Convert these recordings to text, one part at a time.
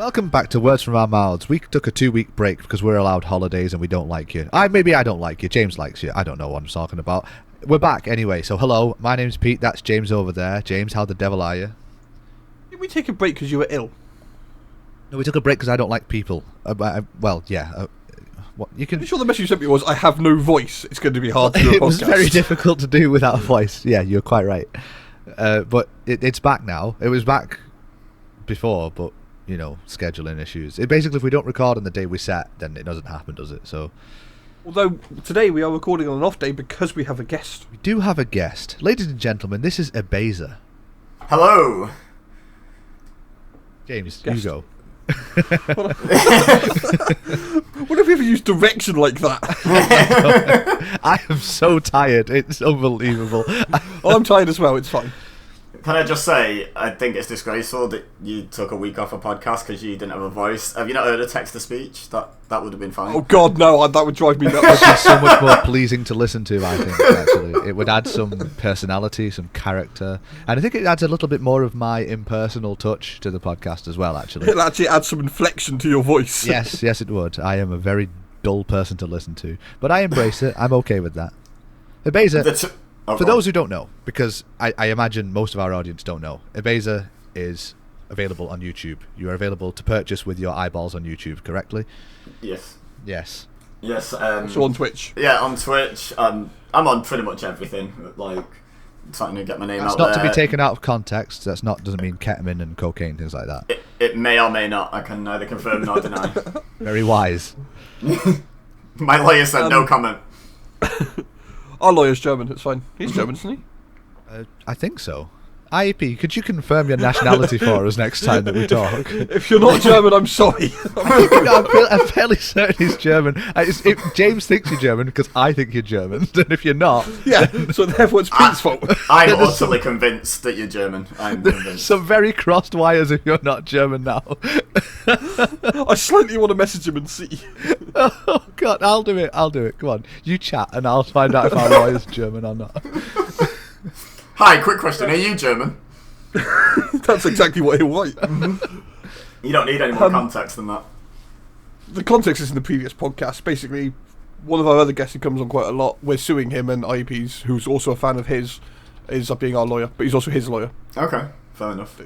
Welcome back to Words from Our Mouths. We took a 2-week break because we're allowed holidays and we don't like you. Maybe I don't like you. James likes you. I don't know what I'm talking about. We're back anyway. So hello, my name's Pete. That's James over there. James, how the devil are you? Did we take a break because you were ill? No, we took a break because I don't like people. What you can? I'm sure the message you sent me was, "I have no voice. It's going to be hard to do a podcast." It was very difficult to do without a voice. Yeah, you're quite right. But it's back now. It was back before, but scheduling issues. Basically, if we don't record on the day we set, then it doesn't happen, does it? So, although today we are recording on an off day because we have a guest. We do have a guest, ladies and gentlemen. This is Ebeza. Hello, James. Guest. You go. What if we ever used direction like that? I am so tired. It's unbelievable. I'm tired as well. It's fine. can I just say, I think it's disgraceful that you took a week off a podcast because you didn't have a voice. Have you not heard a text-to-speech? That would have been fine. Oh God, no! That would drive me nuts. It's so much more pleasing to listen to, I think, actually. It would add some personality, some character, and I think it adds a little bit more of my impersonal touch to the podcast as well, actually. It'll actually add some inflection to your voice. Yes, it would. I am a very dull person to listen to, but I embrace it. I'm okay with that. Ebeza, for those who don't know, because I imagine most of our audience don't know, Ebeza is available on YouTube. You are available to purchase with your eyeballs on YouTube, correctly? Yes. Yes. Yes. So on Twitch. Yeah, on Twitch. I'm on pretty much everything. Like, trying to get my name That's out not there. to be taken out of context. Doesn't mean ketamine and cocaine, things like that. It may or may not. I can neither confirm nor deny. Very wise. My lawyer said no comment. Our lawyer's German. It's fine. He's German, isn't he? I think so. IEP, could you confirm your nationality for us next time that we talk? If you're not German, I'm sorry. I'm fairly certain he's German. James thinks you're German because I think you're German. And if you're not... Yeah, so therefore it's Pete's fault. I'm utterly convinced that you're German. I'm convinced. Some very crossed wires if you're not German now. I slightly want to message him and see. Oh, God, I'll do it. Come on, you chat and I'll find out if our lawyer's German or not. Hi, quick question. Are you German? That's exactly what he'll write. You don't need any more context than that. The context is in the previous podcast. Basically, one of our other guests who comes on quite a lot, we're suing him, and IEP's, who's also a fan of his, is being our lawyer, but he's also his lawyer. Okay, fair enough.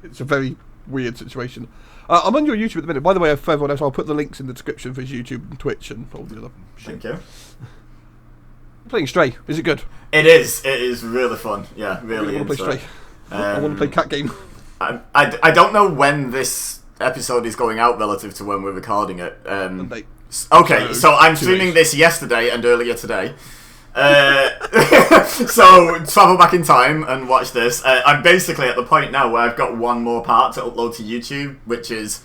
It's a very weird situation. I'm on your YouTube at the minute. By the way, for everyone else, I'll put the links in the description for his YouTube and Twitch and all the other shit. Thank you. I'm playing Stray. Is it good? It is really fun. Yeah, really. I want to play Stray. I want to play Cat Game. I don't know when this episode is going out relative to when we're recording it. Okay, so I'm streaming this yesterday and earlier today. So travel back in time and watch this. I'm basically at the point now where I've got one more part to upload to YouTube, which is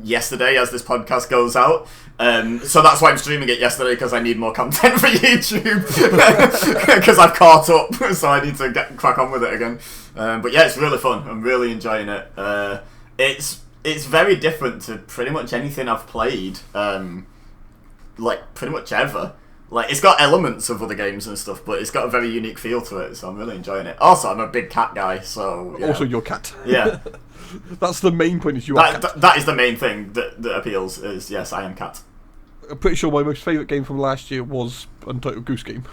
yesterday as this podcast goes out. So that's why I'm streaming it yesterday, because I need more content for YouTube, because I've caught up, so I need to crack on with it again. But yeah, it's really fun. I'm really enjoying it. It's very different to pretty much anything I've played, like pretty much ever. Like, it's got elements of other games and stuff, but it's got a very unique feel to it, so I'm really enjoying it. Also, I'm a big cat guy, so... Also, your cat. Yeah. That's the main point, is you are cat. That is the main thing that appeals, is, yes, I am cat. I'm pretty sure my most favourite game from last year was Untitled Goose Game,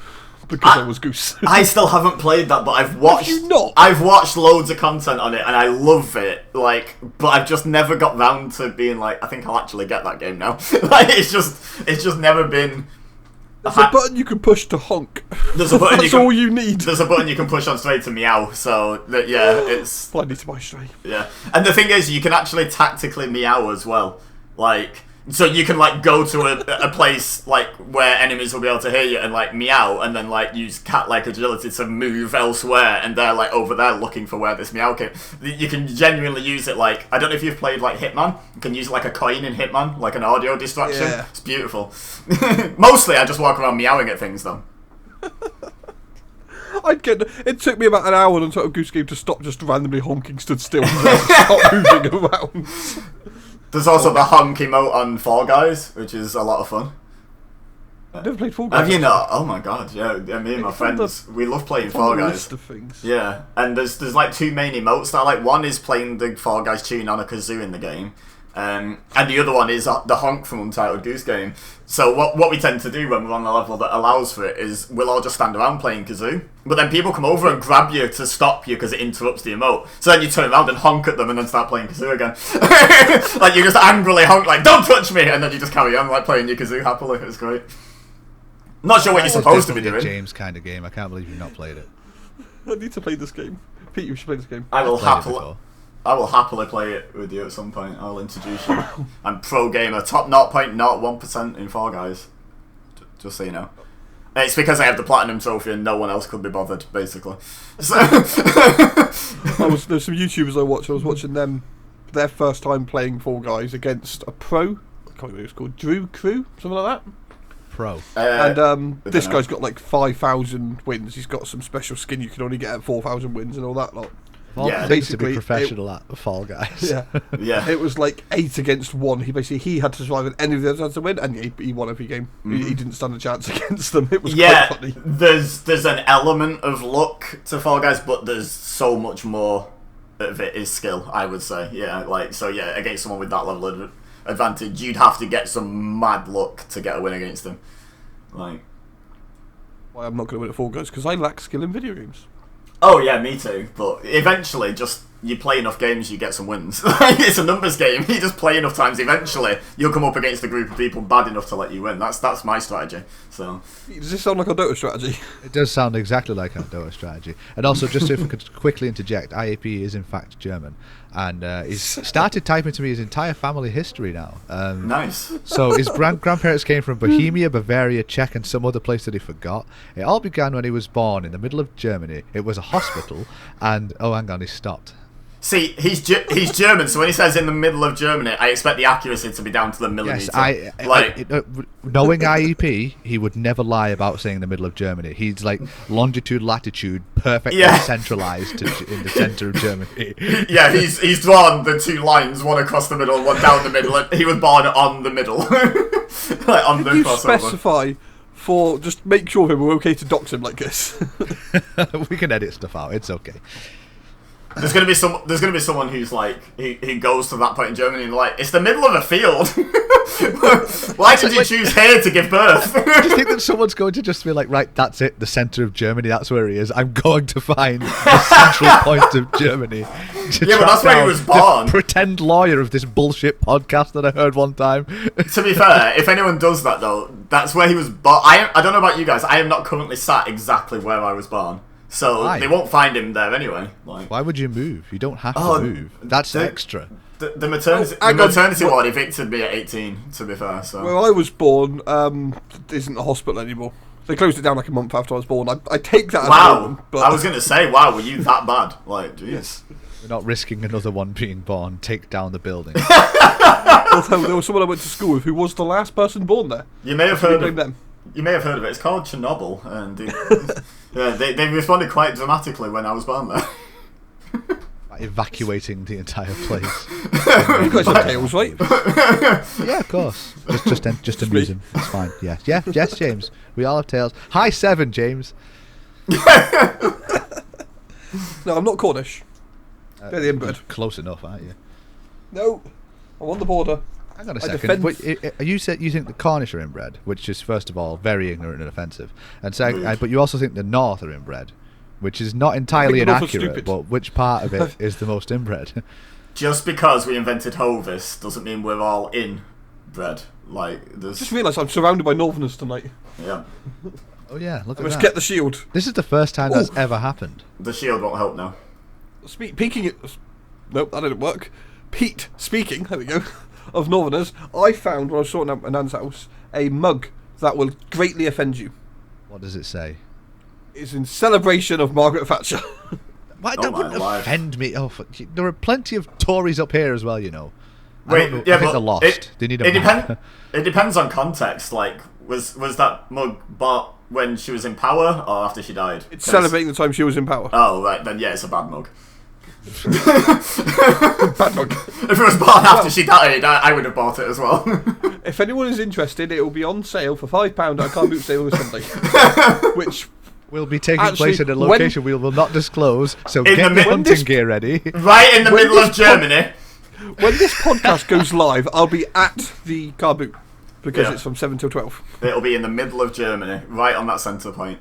because I was Goose. I still haven't played that, but I've watched... Have you not? I've watched loads of content on it, and I love it, like, but I've just never got round to being like, I think I'll actually get that game now. Like, it's just never been... There's a button you can push to honk. There's a button That's all you need. There's a button you can push on straight to meow, so yeah, it's... Well, I need to buy Stray. Yeah, and the thing is, you can actually tactically meow as well. Like, so you can, like, go to a place, like, where enemies will be able to hear you and, like, meow, and then, like, use cat-like agility to move elsewhere, and they're, like, over there looking for where this meow came. You can genuinely use it, like, I don't know if you've played, like, Hitman. You can use it like a coin in Hitman, like an audio distraction. Yeah. It's beautiful. Mostly, I just walk around meowing at things, though. It took me about an hour on Untitled Goose Game to stop just randomly honking, stood still, and stop moving around. There's also the honk emote on Fall Guys, which is a lot of fun. I've never played Fall Guys. Have you not? Oh my god, yeah. Me and my friends, we love playing Fall Guys. List of things. Yeah, and there's like two main emotes that I like. One is playing the Fall Guys tune on a kazoo in the game, And the other one is the honk from Untitled Goose Game. So what we tend to do when we're on a level that allows for it is we'll all just stand around playing kazoo. But then people come over and grab you to stop you because it interrupts the emote. So then you turn around and honk at them and then start playing kazoo again. Like you just angrily honk like, don't touch me! And then you just carry on like playing your kazoo happily. It's great. Not sure what you're supposed to be doing. James kind of game. I can't believe you've not played it. I need to play this game. Pete, you should play this game. I will happily play it with you at some point. I'll introduce you. I'm pro gamer, top 0.01% in Fall Guys. Just so you know. It's because I have the platinum trophy and no one else could be bothered, basically. So there's some YouTubers I watch. I was watching them, their first time playing Fall Guys against a pro. I can't remember what it was called. Drew Crew, something like that. Pro. And this guy's got like 5,000 wins. He's got some special skin you can only get at 4,000 wins and all that lot. Yeah, basically to be professional at Fall Guys. Yeah, yeah. It was like 8 against 1. He had to survive, and any of the others had to win, and he won every game. He didn't stand a chance against them. It was quite funny. There's an element of luck to Fall Guys, but there's so much more of it is skill. I would say, against someone with that level of advantage, you'd have to get some mad luck to get a win against them. Like, why I'm not going to win at Fall Guys because I lack skill in video games. Oh yeah, me too. But eventually, just you play enough games, you get some wins. It's a numbers game. You just play enough times. Eventually, you'll come up against a group of people bad enough to let you win. That's my strategy. So, does this sound like a Dota strategy? It does sound exactly like a Dota strategy. And also, just if I could quickly interject, IAP is in fact German, and he's started typing to me his entire family history now. Nice. So his grandparents came from Bohemia, Bavaria, Czech, and some other place that he forgot. It all began when he was born in the middle of Germany. It was a hospital, and he stopped. See, he's German, so when he says in the middle of Germany, I expect the accuracy to be down to the millimetre. Yes, knowing IEP, he would never lie about saying the middle of Germany. He's like longitude, latitude, perfectly centralised in the centre of Germany. Yeah, he's drawn the two lines, one across the middle, one down the middle, and he was born on the middle. Like on the crossover. You specify for just make sure we're okay to dox him like this. We can edit stuff out. It's okay. There's gonna be someone who's like who goes to that point in Germany and like, it's the middle of a field. Why did you choose here to give birth? Do you think that someone's going to just be like, right, that's it, the centre of Germany, that's where he is. I'm going to find the central point of Germany. Yeah, but that's where he was born. The pretend lawyer of this bullshit podcast that I heard one time. To be fair, if anyone does that though, that's where he was born. I don't know about you guys. I am not currently sat exactly where I was born. So they won't find him there anyway. Like, why would you move? You don't have to move. That's extra. The maternity ward evicted me at 18, to be fair. So. Where I was born isn't a hospital anymore. They closed it down like a month after I was born. I take that as wow. I was going to say, wow, were you that bad? Like, jeez. We're not risking another one being born. Take down the building. Although there was someone I went to school with who was the last person born there. You may have heard of them. You may have heard of it. It's called Chernobyl, and they responded quite dramatically when I was born there. Evacuating the entire place. You guys have tails, right? Yeah, of course. Just amuse him. It's fine. Yeah, yes, James. We all have tails. Hi, 7, James. No, I'm not Cornish. They're the inbred. Close enough, aren't you? No, I'm on the border. Hang on a second. You said you think the Cornish are inbred, which is first of all very ignorant and offensive, and second, but you also think the North are inbred, which is not entirely inaccurate. But which part of it is the most inbred? Just because we invented Hovis doesn't mean we're all inbred. Like, there's... Just realised I'm surrounded by Northerners tonight. Yeah. Oh yeah, look at that. Let's get the shield. This is the first time that's ever happened. The shield won't help now. Nope, that didn't work. Pete, speaking, there we go, of Northerners, I found when I was sorting out my nan's house a mug that will greatly offend you. What does it say? It's in celebration of Margaret Thatcher. Why, that wouldn't offend me. Oh, there are plenty of Tories up here as well, you know. Wait, I think they're lost. They need a it depends on context. Like, was that mug bought when she was in power or after she died? It's celebrating the time she was in power. Oh, right, then yeah, it's a bad mug. Bad mug. If it was bought after she died, I would have bought it as well. If anyone is interested, it will be on sale for £5 at Car Boot Sale this Sunday. Which will be taking place in a location we will not disclose, so get the hunting gear ready. Right in the middle of Germany. When this podcast goes live, I'll be at the car boot because it's from 7 till 12. It'll be in the middle of Germany, right on that centre point.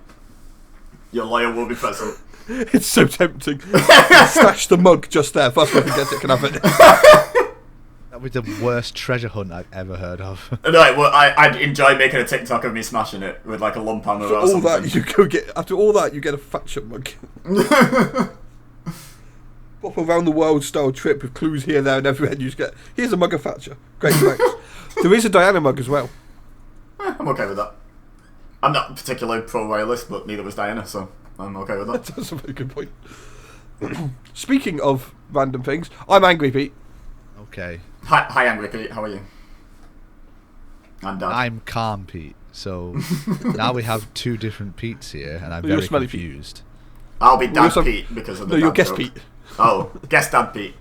Your lawyer will be present. It's so tempting. Stash the mug just there. First person gets it can have it. That was the worst treasure hunt I've ever heard of. No, well, I'd enjoy making a TikTok of me smashing it with like a lump hammer or something. After all that, you get a Thatcher mug. Pop around the world style trip with clues here, there, and everywhere. And you just get here's a mug of Thatcher. Great, thanks. There is a Diana mug as well. I'm okay with that. I'm not particularly pro-royalist, but neither was Diana, so I'm okay with that. That's a very good point. Speaking of random things, I'm Angry Pete. Okay. Hi, Angry Pete. How are you? I'm Dad. I'm Calm Pete. So now we have two different Petes here, and I'm You're very Smelly confused. Pete. I'll be Dad Pete because of the. No, you're dad Guest joke. Pete. Oh, Guest Dad Pete.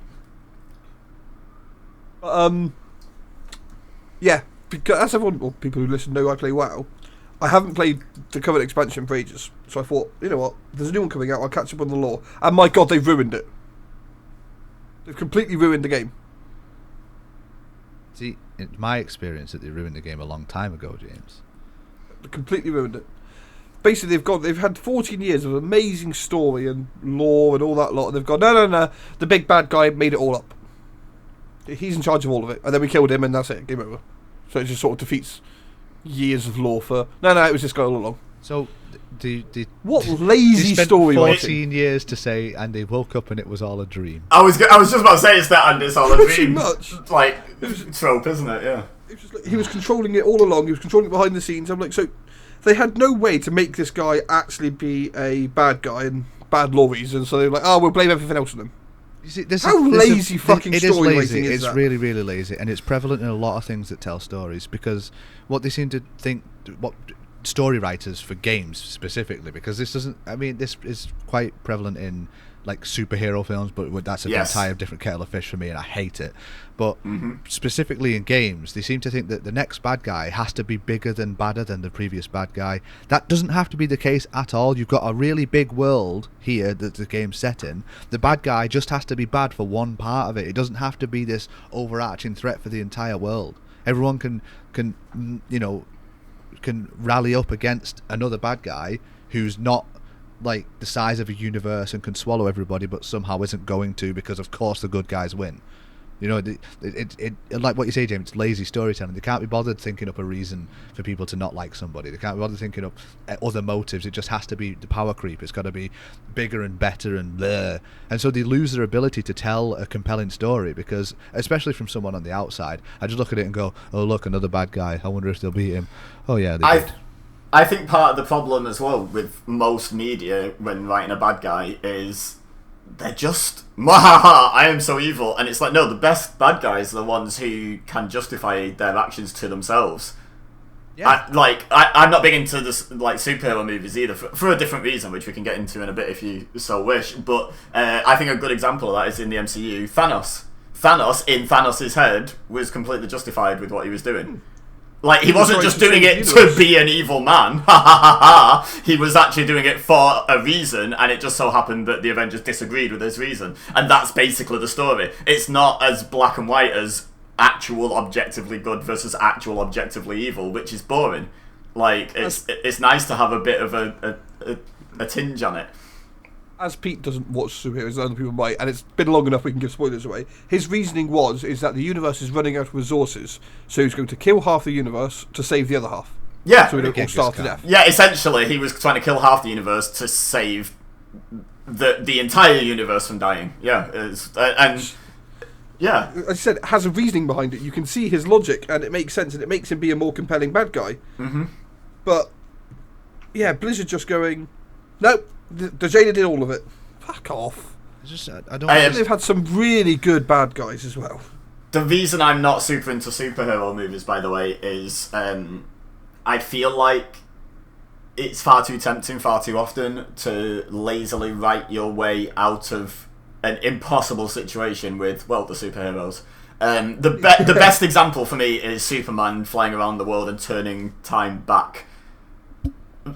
Yeah, because as everyone, well, people who listen know, I play WoW. I haven't played the current expansion for ages, so I thought, you know what? There's a new one coming out. I'll catch up on the lore. And my God, they've ruined it. They've completely ruined the game. See, in my experience, that they ruined the game a long time ago, James. They completely ruined it. Basically, they've had 14 years of amazing story and lore and all that lot, and they've gone, no, the big bad guy made it all up. He's in charge of all of it, and then we killed him, and that's it, game over. So it just sort of defeats years of lore for, no, it was this guy all along. So, what lazy story 14 years to say, and they woke up and it was all a dream. I was just about to say it's that, and it's all a Pretty dream. much. Like trope, isn't it? Yeah. It was just like, he was controlling it all along. He was controlling it behind the scenes. I'm like, so they had no way to make this guy actually be a bad guy and bad law reasons. So they're like, we'll blame everything else on him. You see, lazy fucking story writing is It's that? really, really lazy, and it's prevalent in a lot of things that tell stories, because what they seem to think, what story writers for games specifically, because this is quite prevalent in like superhero films, but that's an entire different kettle of fish for me, and I hate it. But specifically in games, they seem to think that the next bad guy has to be bigger than badder than the previous bad guy. That doesn't have to be the case at all. You've got a really big world here that the game's set in. The bad guy just has to be bad for one part of it. It doesn't have to be this overarching threat for the entire world. Everyone can rally up against another bad guy who's not like the size of a universe and can swallow everybody, but somehow isn't going to, because of course the good guys win. You know, it like what you say, James, it's lazy storytelling. They can't be bothered thinking up a reason for people to not like somebody. They can't be bothered thinking up other motives. It just has to be the power creep. It's got to be bigger and better and bleh. And so they lose their ability to tell a compelling story, because, especially from someone on the outside, I just look at it and go, oh look, another bad guy. I wonder if they'll beat him. Oh yeah, they did. I think part of the problem as well with most media when writing a bad guy is they're just, I am so evil. And it's like, no, the best bad guys are the ones who can justify their actions to themselves. Yeah. I'm not big into this like superhero movies either, for a different reason, which we can get into in a bit if you so wish. But I think a good example of that is in the MCU, Thanos. Thanos, in Thanos' head, was completely justified with what he was doing. Like, he wasn't just doing it to be an evil man. He was actually doing it for a reason, and it just so happened that the Avengers disagreed with his reason. And that's basically the story. It's not as black and white as actual objectively good versus actual objectively evil, which is boring. Like, it's nice to have a bit of a tinge on it. As Pete doesn't watch superheroes, other people might, and it's been long enough we can give spoilers away. His reasoning is that the universe is running out of resources, so he's going to kill half the universe to save the other half. Yeah. So we don't all starve to death. Yeah, essentially, he was trying to kill half the universe to save the entire universe from dying. Yeah, and yeah. As I said, it has a reasoning behind it. You can see his logic, and it makes sense, and it makes him be a more compelling bad guy. Mm-hmm. But yeah, Blizzard just going, nope. The Jada did all of it. Fuck off. They've had some really good bad guys as well. The reason I'm not super into superhero movies, by the way, is I feel like it's far too tempting far too often to lazily write your way out of an impossible situation with, well, the superheroes. The best example for me is Superman flying around the world and turning time back.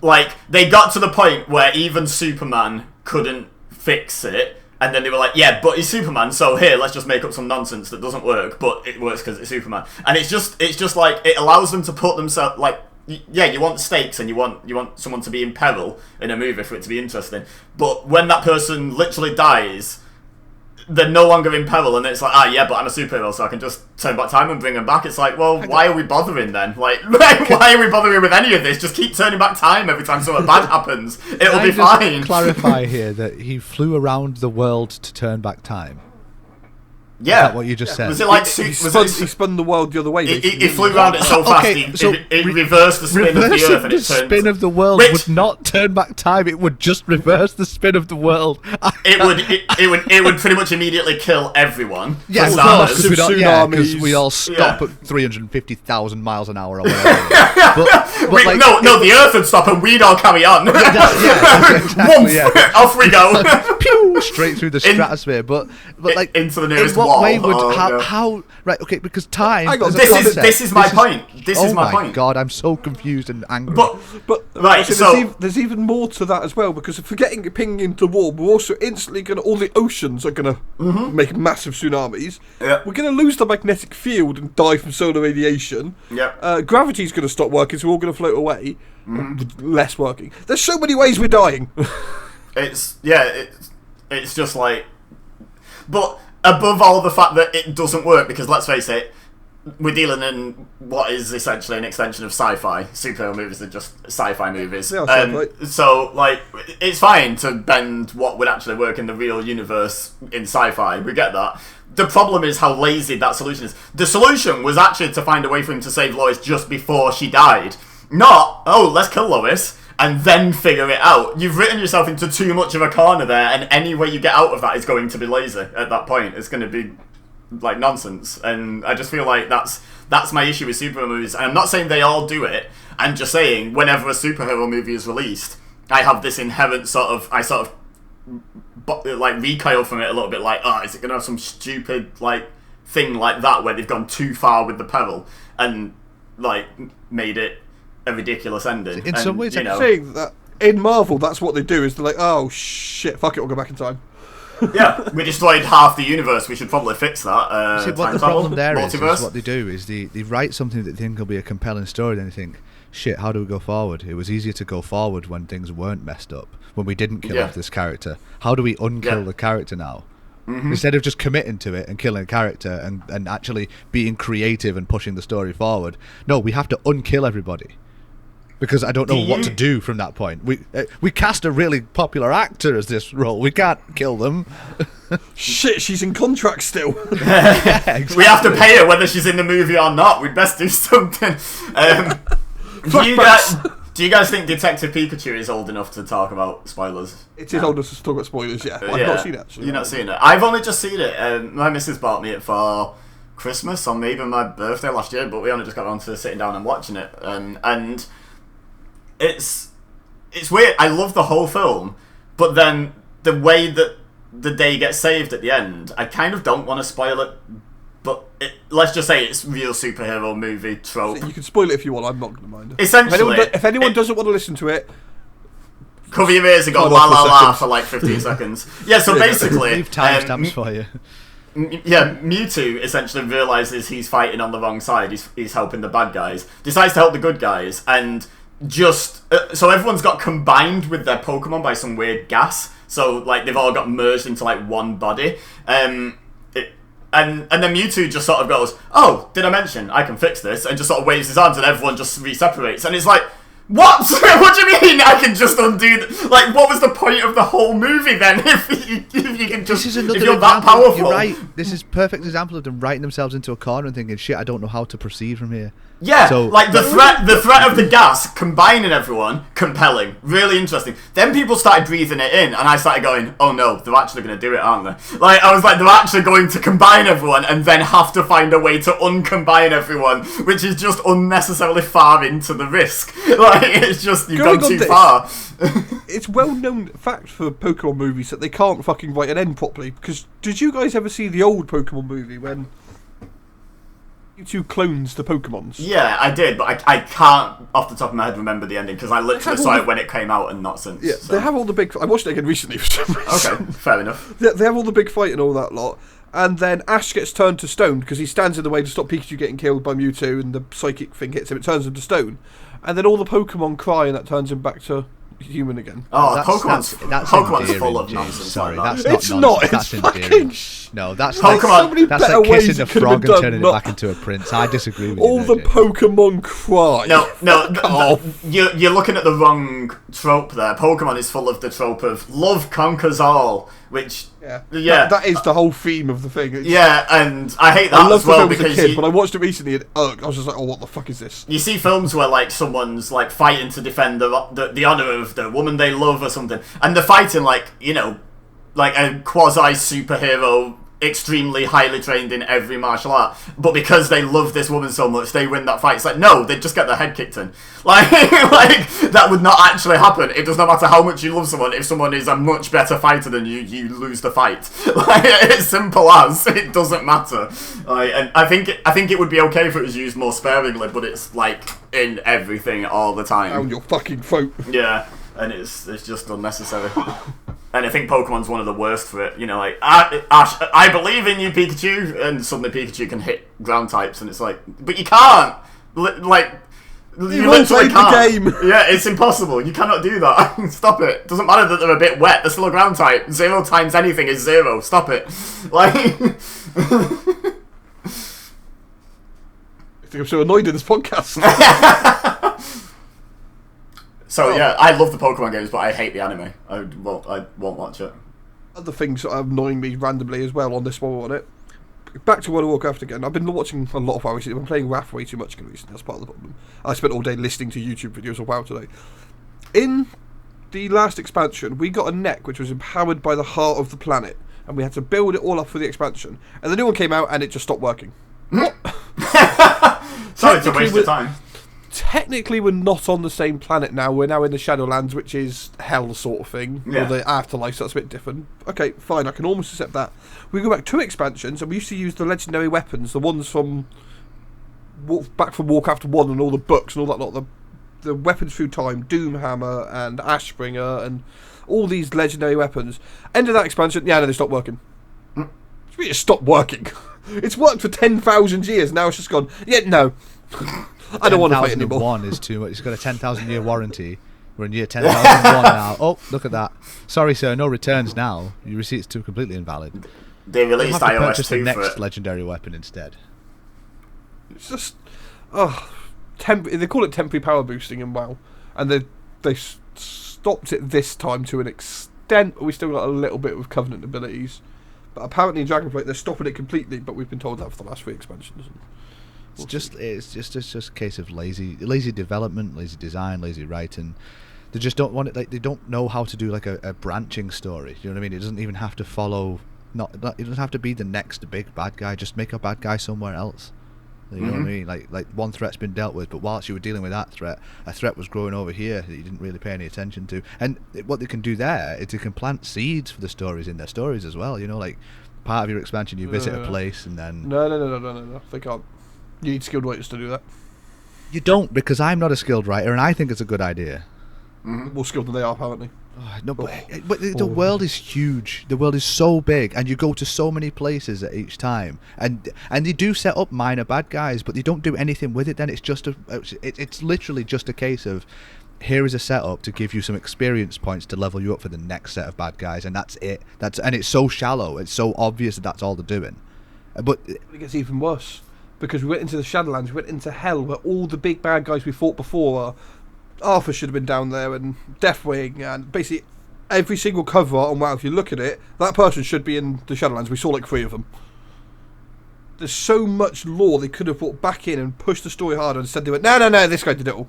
Like, they got to the point where even Superman couldn't fix it, And then they were like, yeah, but he's Superman, so here, let's just make up some nonsense that doesn't work, but it works because it's Superman. And it's just like, it allows them to put themselves, like, yeah, you want stakes and you want someone to be in peril in a movie for it to be interesting. But when that person literally dies, they're no longer in peril, and it's like, yeah, but I'm a superhero, so I can just turn back time and bring them back. It's like, well, why are we bothering then? Like, why are we bothering with any of this? Just keep turning back time every time something bad happens. It'll be fine. Clarify here that he flew around the world to turn back time. Yeah. Is that what you just said? Was it like he spun the world the other way? He flew around it so fast, it reversed the spin of the Earth, and it turned... the spin of the world would not turn back time, it would just reverse the spin of the world. It would pretty much immediately kill everyone. Yeah, because we all stop at 350,000 miles an hour or whatever. No, the Earth would stop and we'd all carry on. Off we go. Pew, straight through the stratosphere, but like into the nearest wall. Way would no. how right? Okay, because time. This is my point. This is my point. Oh my god, I'm so confused and angry. But right, so there's even more to that as well, because if we're getting pinging into war, we're also instantly going to, all the oceans are going to make massive tsunamis. Yeah. We're going to lose the magnetic field and die from solar radiation. Yeah. Gravity's going to stop working, so we're all going to float away. Less working. There's so many ways we're dying. It's just like, but above all the fact that it doesn't work, because let's face it, we're dealing in what is essentially an extension of sci-fi. Superhero movies are just sci-fi movies. So, like, it's fine to bend what would actually work in the real universe in sci-fi. We get that. The problem is how lazy that solution is. The solution was actually to find a way for him to save Lois just before she died. Not, let's kill Lois and then figure it out. You've written yourself into too much of a corner there, and any way you get out of that is going to be lazy at that point. It's going to be like nonsense, and I just feel like that's my issue with superhero movies. And I'm not saying they all do it. I'm just saying whenever a superhero movie is released, I have this inherent like recoil from it a little bit. Like, is it going to have some stupid like thing like that where they've gone too far with the peril and like made it a ridiculous ending? In some ways, I'm saying that in Marvel, that's what they do. Is they're like, oh shit, fuck it, we'll go back in time. Yeah, we destroyed half the universe. We should probably fix that. See, what the problem there is what they do is they write something that they think will be a compelling story, and they think, shit, how do we go forward? It was easier to go forward when things weren't messed up, when we didn't kill off this character. How do we unkill the character now? Instead of just committing to it and killing a character and actually being creative and pushing the story forward, no, we have to unkill everybody. Because I don't know what to do from that point. We cast a really popular actor as this role. We can't kill them. Shit, she's in contract still. Yeah, exactly. We have to pay her whether she's in the movie or not. We'd best do something. Do you guys think Detective Pikachu is old enough to talk about spoilers? It is old enough to talk about spoilers, yeah. I've not seen it, actually. You've not seen it? I've only just seen it. My missus bought me it for Christmas or maybe my birthday last year, but we only just got around to sitting down and watching it. And it's weird. I love the whole film, but then the way that the day gets saved at the end, I kind of don't want to spoil it. But let's just say it's real superhero movie trope. So you can spoil it if you want. I'm not going to mind. Essentially, if anyone doesn't want to listen to it, cover your ears and go la la la for like 15 seconds. Yeah. So basically, leave timestamps for you. Yeah, Mewtwo essentially realizes he's fighting on the wrong side. He's helping the bad guys. Decides to help the good guys, and just so everyone's got combined with their Pokemon by some weird gas. So like they've all got merged into like one body. And then Mewtwo just sort of goes, "Oh, did I mention I can fix this?" And just sort of waves his arms, and everyone just re-separates. And it's like, what? What do you mean I can just undo that? Like, what was the point of the whole movie then? If you can just, this is another if you're example, that powerful, you're right. This is a perfect example of them writing themselves into a corner and thinking, "Shit, I don't know how to proceed from here." Yeah, so, like the threat of the gas combining everyone, compelling, really interesting. Then people started breathing it in, and I started going, "Oh no, they're actually going to do it, aren't they?" Like I was like, they're actually going to combine everyone, and then have to find a way to uncombine everyone, which is just unnecessarily far into the risk. Like it's just you've gone too far. It's well-known fact for Pokemon movies that they can't fucking write an end properly. Because did you guys ever see the old Pokemon movie when Mewtwo clones the Pokemons. Yeah, I did, but I can't, off the top of my head, remember the ending, because I literally saw it when it came out and not since. Yeah, so. they have all the big... I watched it again recently for some reason. Okay, fair enough. They have all the big fight and all that lot, and then Ash gets turned to stone, because he stands in the way to stop Pikachu getting killed by Mewtwo, and the psychic thing hits him, it turns him to stone. And then all the Pokemon cry, and that turns him back to human again. Oh, Pokemon's full of James. nonsense. Sorry, like that's that. not It's nonsense. not. That's It's fucking. endearing. No, that's Pokemon. So many that's better like ways kissing a it could have frog been and done. turning it back into a prince. I disagree with All you. the there, James. Pokemon cry. No, you're looking at the wrong trope there. Pokemon is full of the trope of love conquers all, which That is the whole theme of the thing. and I hate that I loved as well the film as a because kid, but I watched it recently and I was just like, oh, what the fuck is this? you see films where like someone's like fighting to defend the honor of the woman they love or something, and they're fighting like like a quasi superhero, extremely highly trained in every martial art, but because they love this woman so much, they win that fight. It's like, no, they just get their head kicked in. Like that would not actually happen. It does not matter how much you love someone. If someone is a much better fighter than you, you lose the fight. Like it's simple as it doesn't matter. And I think it would be okay if it was used more sparingly, but it's like in everything all the time. Down your fucking throat. Yeah, and it's just unnecessary. And I think Pokemon's one of the worst for it. Like, Ash, I believe in you, Pikachu, and suddenly Pikachu can hit ground types, and it's like, but you can't. You literally can't. The game. Yeah, it's impossible. You cannot do that. Stop it. Doesn't matter that they're a bit wet. They're still a ground type. 0 times anything is 0. Stop it. Like. I think I'm so annoyed in this podcast. So yeah, I love the Pokemon games, but I hate the anime. I won't watch it. Other things that are annoying me randomly as well on this one on it. Back to World of Warcraft again. I've been watching a lot of WoW recently. I've been playing WoW way too much recently. That's part of the problem. I spent all day listening to YouTube videos of WoW today. In the last expansion, we got a neck which was empowered by the heart of the planet, and we had to build it all up for the expansion. And the new one came out, and it just stopped working. Sorry to waste your time. Technically, we're not on the same planet now. We're now in the Shadowlands, which is hell sort of thing. Yeah. Or the afterlife, so that's a bit different. Okay, fine, I can almost accept that. We go back 2 expansions, and we used to use the legendary weapons, the ones from back from Warcraft 1 and all the books and all that lot. The weapons through time, Doomhammer and Ashbringer and all these legendary weapons. End of that expansion, no, they stopped working. It just stopped working. It's worked for 10,000 years, now it's just gone, no. I don't want to fight anymore. 10,001 is too much. It's got a 10,000 year warranty. We're in year 10,001 now. Oh, look at that. Sorry, sir, no returns now. Your receipt's too completely invalid. They released You'll have to iOS purchase 2 the for next it. legendary weapon instead. It's just, they call it temporary power boosting in WoW, and they stopped it this time to an extent. We still got a little bit of Covenant abilities, but apparently in Dragonflight they're stopping it completely. But we've been told that for the last 3 expansions. It's just a case of lazy development, lazy design, lazy writing. They just don't want it. Like they don't know how to do like a branching story. You know what I mean? It doesn't even have to follow. It doesn't have to be the next big bad guy. Just make a bad guy somewhere else. You know what I mean? Like one threat's been dealt with, but whilst you were dealing with that threat, a threat was growing over here that you didn't really pay any attention to. And what they can do there is they can plant seeds for the stories in their stories as well. Like part of your expansion, you visit a place and then No. They can't. You need skilled writers to do that. You don't, because I'm not a skilled writer and I think it's a good idea. More skilled than they are, apparently. No, but the world is huge. The world is so big, and you go to so many places at each time, and they do set up minor bad guys, but they don't do anything with it. Then it's just it's literally just a case of, here is a setup to give you some experience points to level you up for the next set of bad guys, and that's it. And it's so shallow. It's so obvious that that's all they're doing. But it gets even worse, because we went into the Shadowlands, we went into Hell, where all the big bad guys we fought before are. Arthur should have been down there, and Deathwing, and basically every single cover art on WoW, if you look at it, that person should be in the Shadowlands. We saw like 3 of them. There's so much lore they could have brought back in and pushed the story harder. Instead they went, no, this guy did it all.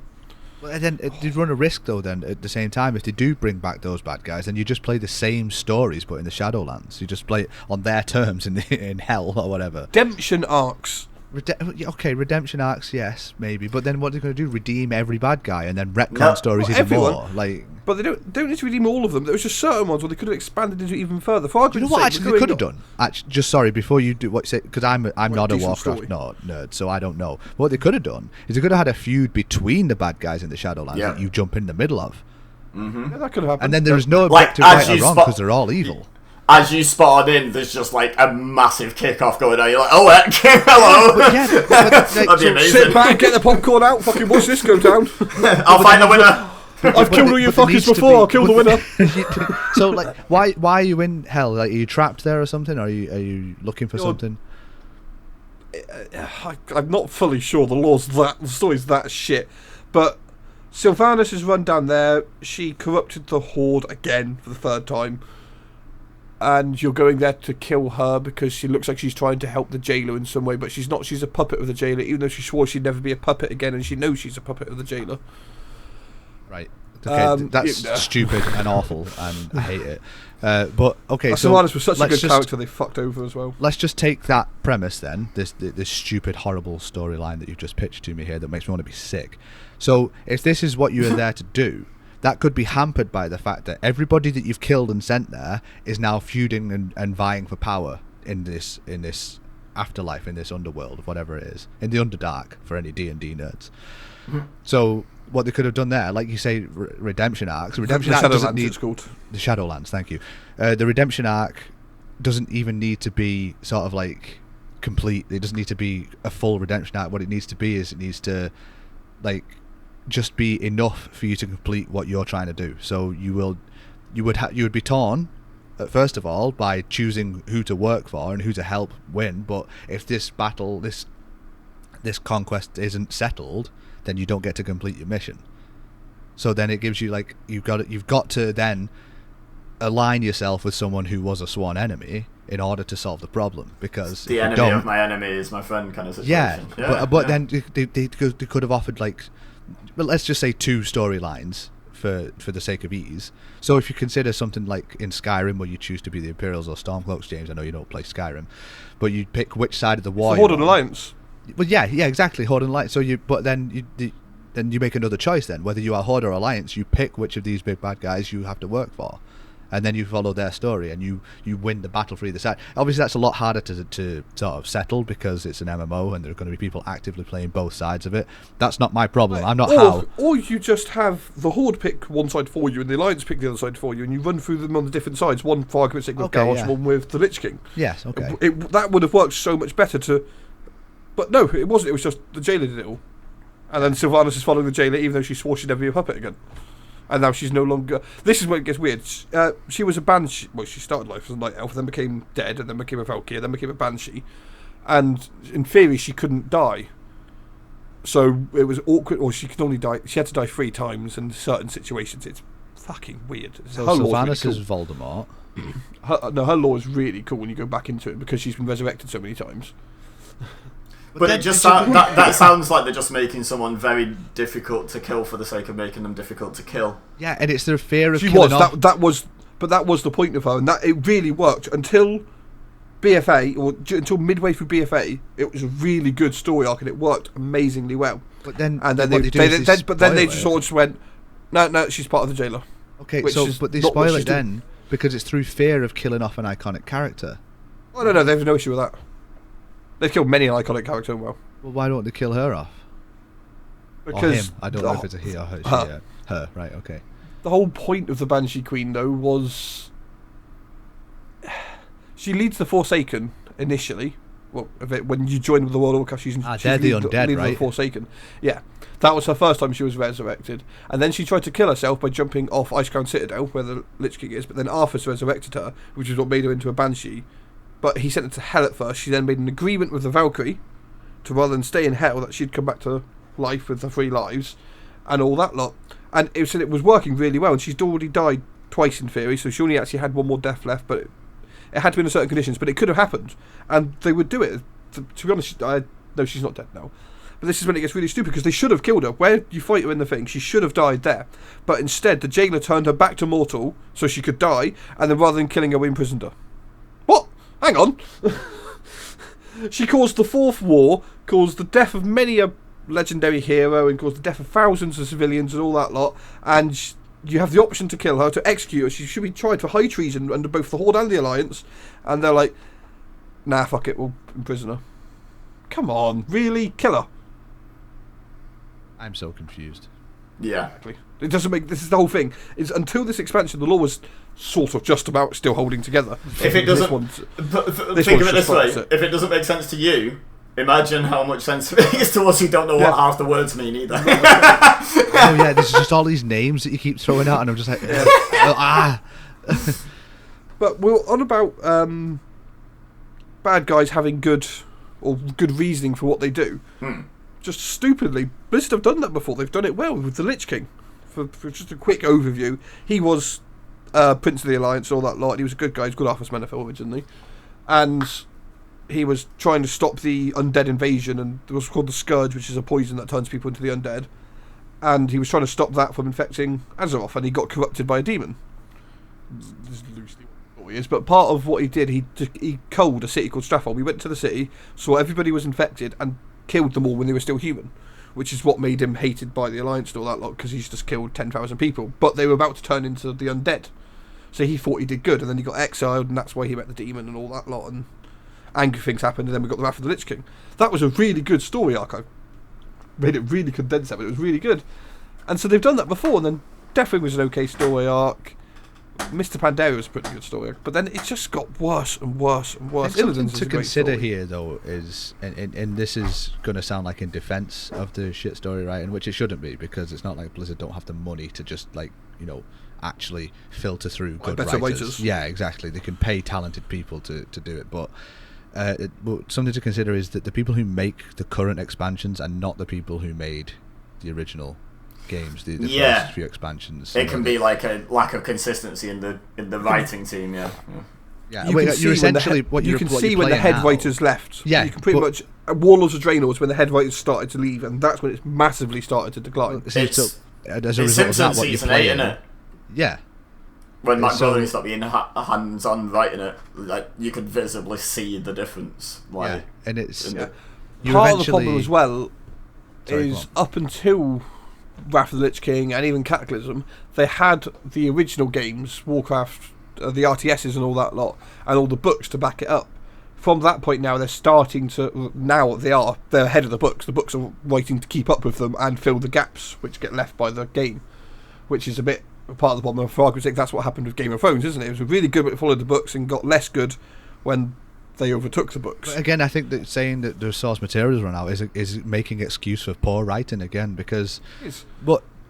Well, and then you'd run a risk though. Then at the same time, if they do bring back those bad guys, then you just play the same stories but in the Shadowlands. You just play it on their terms in Hell or whatever. Redemption arcs redemption arcs, yes, maybe. But then what they're going to do? Redeem every bad guy and then retcon stories even more? Like, but they don't need to redeem all of them. There was just certain ones where they could have expanded into even further. For you know what? Actually, they could have done. Actually, just sorry before you do what you say, because I'm not a Warcraft nerd, so I don't know. What they could have done is they could have had a feud between the bad guys in the Shadowlands that you jump in the middle of. Mm-hmm. Yeah, that could have happened. And then there's no objective right or wrong because they're all evil. As you spawn in, there's just like a massive kickoff going on. You're like, oh, hello. That'd be amazing. Sit back, get the popcorn out, fucking watch this go down. I'll find the winner. I've killed all you fuckers before. I'll kill the winner. So, like, why are you in hell? Like, are you trapped there or something? Or are you looking for something? I'm not fully sure. The story's that shit, but Sylvanas has run down there. She corrupted the Horde again for the third time. And you're going there to kill her because she looks like she's trying to help the jailer in some way, but she's not. She's a puppet of the jailer, even though she swore she'd never be a puppet again, and she knows she's a puppet of the jailer. Right. Okay, that's stupid and awful, and I hate it. But okay, so Sylvanas was such a good character, they fucked over as well. Let's just take that premise then, this stupid, horrible storyline that you've just pitched to me here that makes me want to be sick. So if this is what you are there to do, that could be hampered by the fact that everybody that you've killed and sent there is now feuding and vying for power in this afterlife, in this underworld, whatever it is, in the Underdark for any D&D nerds. So what they could have done there, like you say, redemption arcs. Redemption arc doesn't need the Shadowlands. Thank you. The redemption arc doesn't even need to be sort of like complete. It doesn't need to be a full redemption arc. What it needs to be is it needs to like just be enough for you to complete what you're trying to do. So you would be torn, first of all, by choosing who to work for and who to help win. But if this battle, this conquest isn't settled, then you don't get to complete your mission. So then it gives you like you've got to then align yourself with someone who was a sworn enemy in order to solve the problem, because the enemy of my enemy is my friend kind of situation. But then they could have offered like, well, let's just say 2 storylines for the sake of ease. So if you consider something like in Skyrim where you choose to be the Imperials or Stormcloaks, James, I know you don't play Skyrim, but you pick which side of the war. Horde and Alliance. Well, yeah, exactly, Horde and Alliance. So then you make another choice then, whether you are Horde or Alliance. You pick which of these big bad guys you have to work for, and then you follow their story and you win the battle for either side. Obviously that's a lot harder to sort of settle because it's an MMO and there are going to be people actively playing both sides of it. That's not my problem. I'm not or you just have the Horde pick one side for you and the Alliance pick the other side for you, and you run through them on the different sides, one for argument's sake with Garrosh, one with the Lich King. Yes, okay. That would have worked so much better but no, it wasn't. It was just the jailer did it all. And then Sylvanas is following the jailer even though she swore she'd never be a puppet again. And now she's no longer... This is where it gets weird. She was a banshee. Well, she started life as a night elf, then became dead, and then became a Valkyrie, then became a banshee. And in theory, she couldn't die. So it was awkward, or she could only die... She had to die 3 times in certain situations. It's fucking weird. So Sylvanas is Voldemort. Her lore is really cool when you go back into it, because she's been resurrected so many times. But it just that sounds like they're just making someone very difficult to kill for the sake of making them difficult to kill. Yeah, and it's their fear of killing off. That was the point of her, and that it really worked until BFA, or until midway through BFA. It was a really good story arc, and it worked amazingly well. But then, they just sort of went, no, she's part of the jailer. Okay, but they spoil it then because it's through fear of killing off an iconic character. Oh no, they have no issue with that. They've killed many an iconic character. Well, why don't they kill her off? Because or him. I don't know if it's a he or her. Her, right? Okay. The whole point of the Banshee Queen, though, was she leads the Forsaken initially. Well, when you join the World of Warcraft, she's they're the undead, right? The Forsaken. Yeah, that was her first time she was resurrected, and then she tried to kill herself by jumping off Icecrown Citadel, where the Lich King is. But then Arthas resurrected her, which is what made her into a Banshee. But he sent her to hell at first. She then made an agreement with the Valkyrie to, rather than stay in hell, that she'd come back to life with the 3 lives and all that lot. And it said it was working really well. And she's already died twice in theory, so she only actually had 1 more death left. But it had to be in certain conditions. But it could have happened, and they would do it. To be honest, I know she's not dead now. But this is when it gets really stupid, because they should have killed her. Where you fight her in the thing, she should have died there. But instead, the jailer turned her back to mortal so she could die, and then rather than killing her, we imprisoned her. What? Hang on. She caused the Fourth War, caused the death of many a legendary hero, and caused the death of thousands of civilians and all that lot. And you have the option to kill her, to execute her. She should be tried for high treason under both the Horde and the Alliance. And they're like, nah, fuck it, we'll imprison her. Come on, really? Kill her. I'm so confused. Yeah. Exactly. It doesn't make... This is the whole thing. Is until this expansion, the law was sort of just about still holding together. If it doesn't... think of it this way. If it doesn't make sense to you, imagine how much sense it makes to us who don't know what half the words mean either. Oh yeah, there's just all these names that you keep throwing out, and I'm just like... But we're on about bad guys having good reasoning for what they do. Just stupidly, Blizzard have done that before. They've done it well with the Lich King. For just a quick overview, he was Prince of the Alliance, all that lot. And he was a good guy. He was good Arthas Menethil originally, and he was trying to stop the undead invasion, and it was called the Scourge, which is a poison that turns people into the undead. And he was trying to stop that from infecting Azeroth, and he got corrupted by a demon. This is loosely what he is, but part of what he did, he culled a city called Stratholme. He went to the city, saw everybody was infected, and killed them all when they were still human, which is what made him hated by the Alliance and all that lot, because he's just killed 10,000 people. But they were about to turn into the undead, so he thought he did good, and then he got exiled, and that's why he met the demon and all that lot, and angry things happened, and then we got the Wrath of the Lich King. That was a really good story arc. I made it really condensed, but it was really good. And so they've done that before, and then Deathwing was an okay story arc. Mr. Pandaria was a pretty good story arc, but then it just got worse and worse and worse. Something to consider here, though, is, and this is going to sound like in defense of the shit story writing, which it shouldn't be, because it's not like Blizzard don't have the money to just, like, you know, actually filter through good better writers. writers. Yeah, exactly. They can pay talented people to do it, but something to consider is that the people who make the current expansions are not the people who made the original games, the first few expansions. It can be like a lack of consistency in the writing team. Yeah. You can see when the head writers left. Yeah, you can pretty much Warlords of Draenor was when the head writers started to leave, and that's when it's massively started to decline. As a result of Simpsons that, what season you're 8, playing, isn't it? Yeah. When Matt Groening stopped being hands-on writing it, like, you could visibly see the difference. Like, and it's part of the problem as well is up until Wrath of the Lich King and even Cataclysm, they had the original games, Warcraft, the RTSs and all that lot, and all the books to back it up. From that point now, they're starting to... They're ahead of the books. The books are writing to keep up with them and fill the gaps which get left by the game, which is a bit part of the problem. For argument's sake, that's what happened with Game of Thrones, isn't it? It was really good, but it followed the books and got less good when they overtook the books. But again, I think that saying that the source materials run out is making excuse for poor writing again, because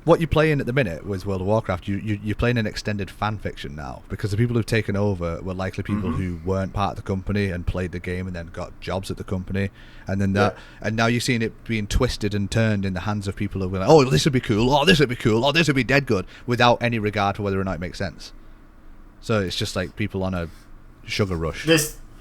what you're playing at the minute with World of Warcraft, you're playing an extended fan fiction now, because the people who've taken over were likely people who weren't part of the company and played the game and then got jobs at the company, and then and now you're seeing it being twisted and turned in the hands of people who are like, oh, this would be cool, oh, this would be cool, oh, this would be dead good, without any regard for whether or not it makes sense. So it's just like people on a sugar rush.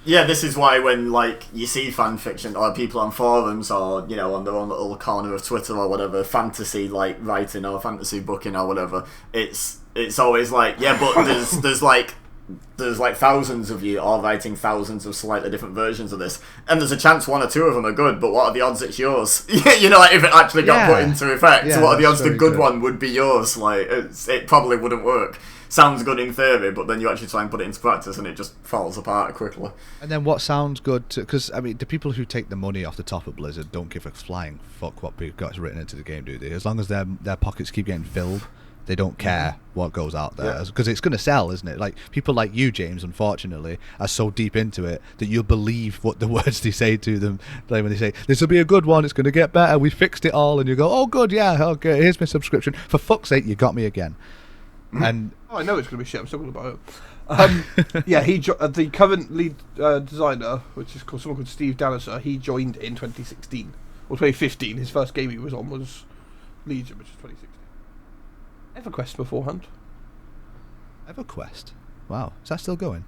This is why when, like, you see fan fiction or people on forums or, you know, on their own little corner of Twitter or whatever, fantasy, like, writing or fantasy booking or whatever, it's always like, yeah, but there's like thousands of you all writing thousands of slightly different versions of this, and there's a chance one or two of them are good, but what are the odds it's yours? You know, like, if it actually got put into effect, what are the odds the good one would be yours? Like, it probably wouldn't work. Sounds good in theory, but then you actually try and put it into practice and it just falls apart quickly. And then what sounds good, because I mean, the people who take the money off the top of Blizzard don't give a flying fuck what got written into the game, do they? As long as their pockets keep getting filled, they don't care what goes out there, because it's going to sell, isn't it? Like, people like you, James, unfortunately, are so deep into it that you'll believe what the words they say to them. Like when they say, this will be a good one, it's going to get better, we fixed it all, and you go, oh good, yeah, okay, here's my subscription. For fuck's sake, you got me again. And I know it's going to be shit. I'm still going to buy it. The current lead designer, which is someone called Steve Dalliser, he joined in 2016 or 2015. His first game he was on was Legion, which is 2016. EverQuest beforehand. EverQuest? Wow, is that still going?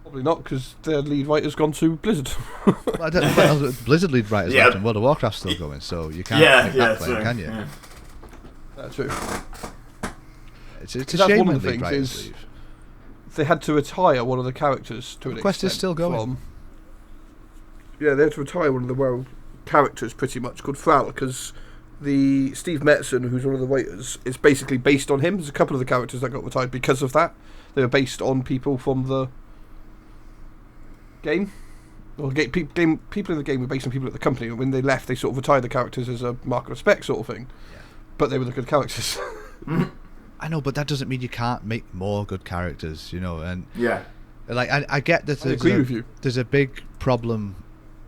Probably not, because their lead writer's gone to Blizzard. Blizzard lead writer's left, and World of Warcraft's still going, so you can't make that claim, can you? Yeah. That's true. It's a shame one when of the lead things writers is leave. They had to retire one of the characters to an Quest is extent still going. Yeah, they had to retire one of the world characters pretty much called Frau, because the Steve Metzen, who's one of the writers, is basically based on him. There's a couple of the characters that got retired because of that. They were based on people from the game. Or people in the game were based on people at the company. And when they left, they sort of retired the characters as a mark of respect sort of thing. Yeah. But they were the good characters. I know, but that doesn't mean you can't make more good characters, you know. And yeah, like I get that. I agree with you. There's a big problem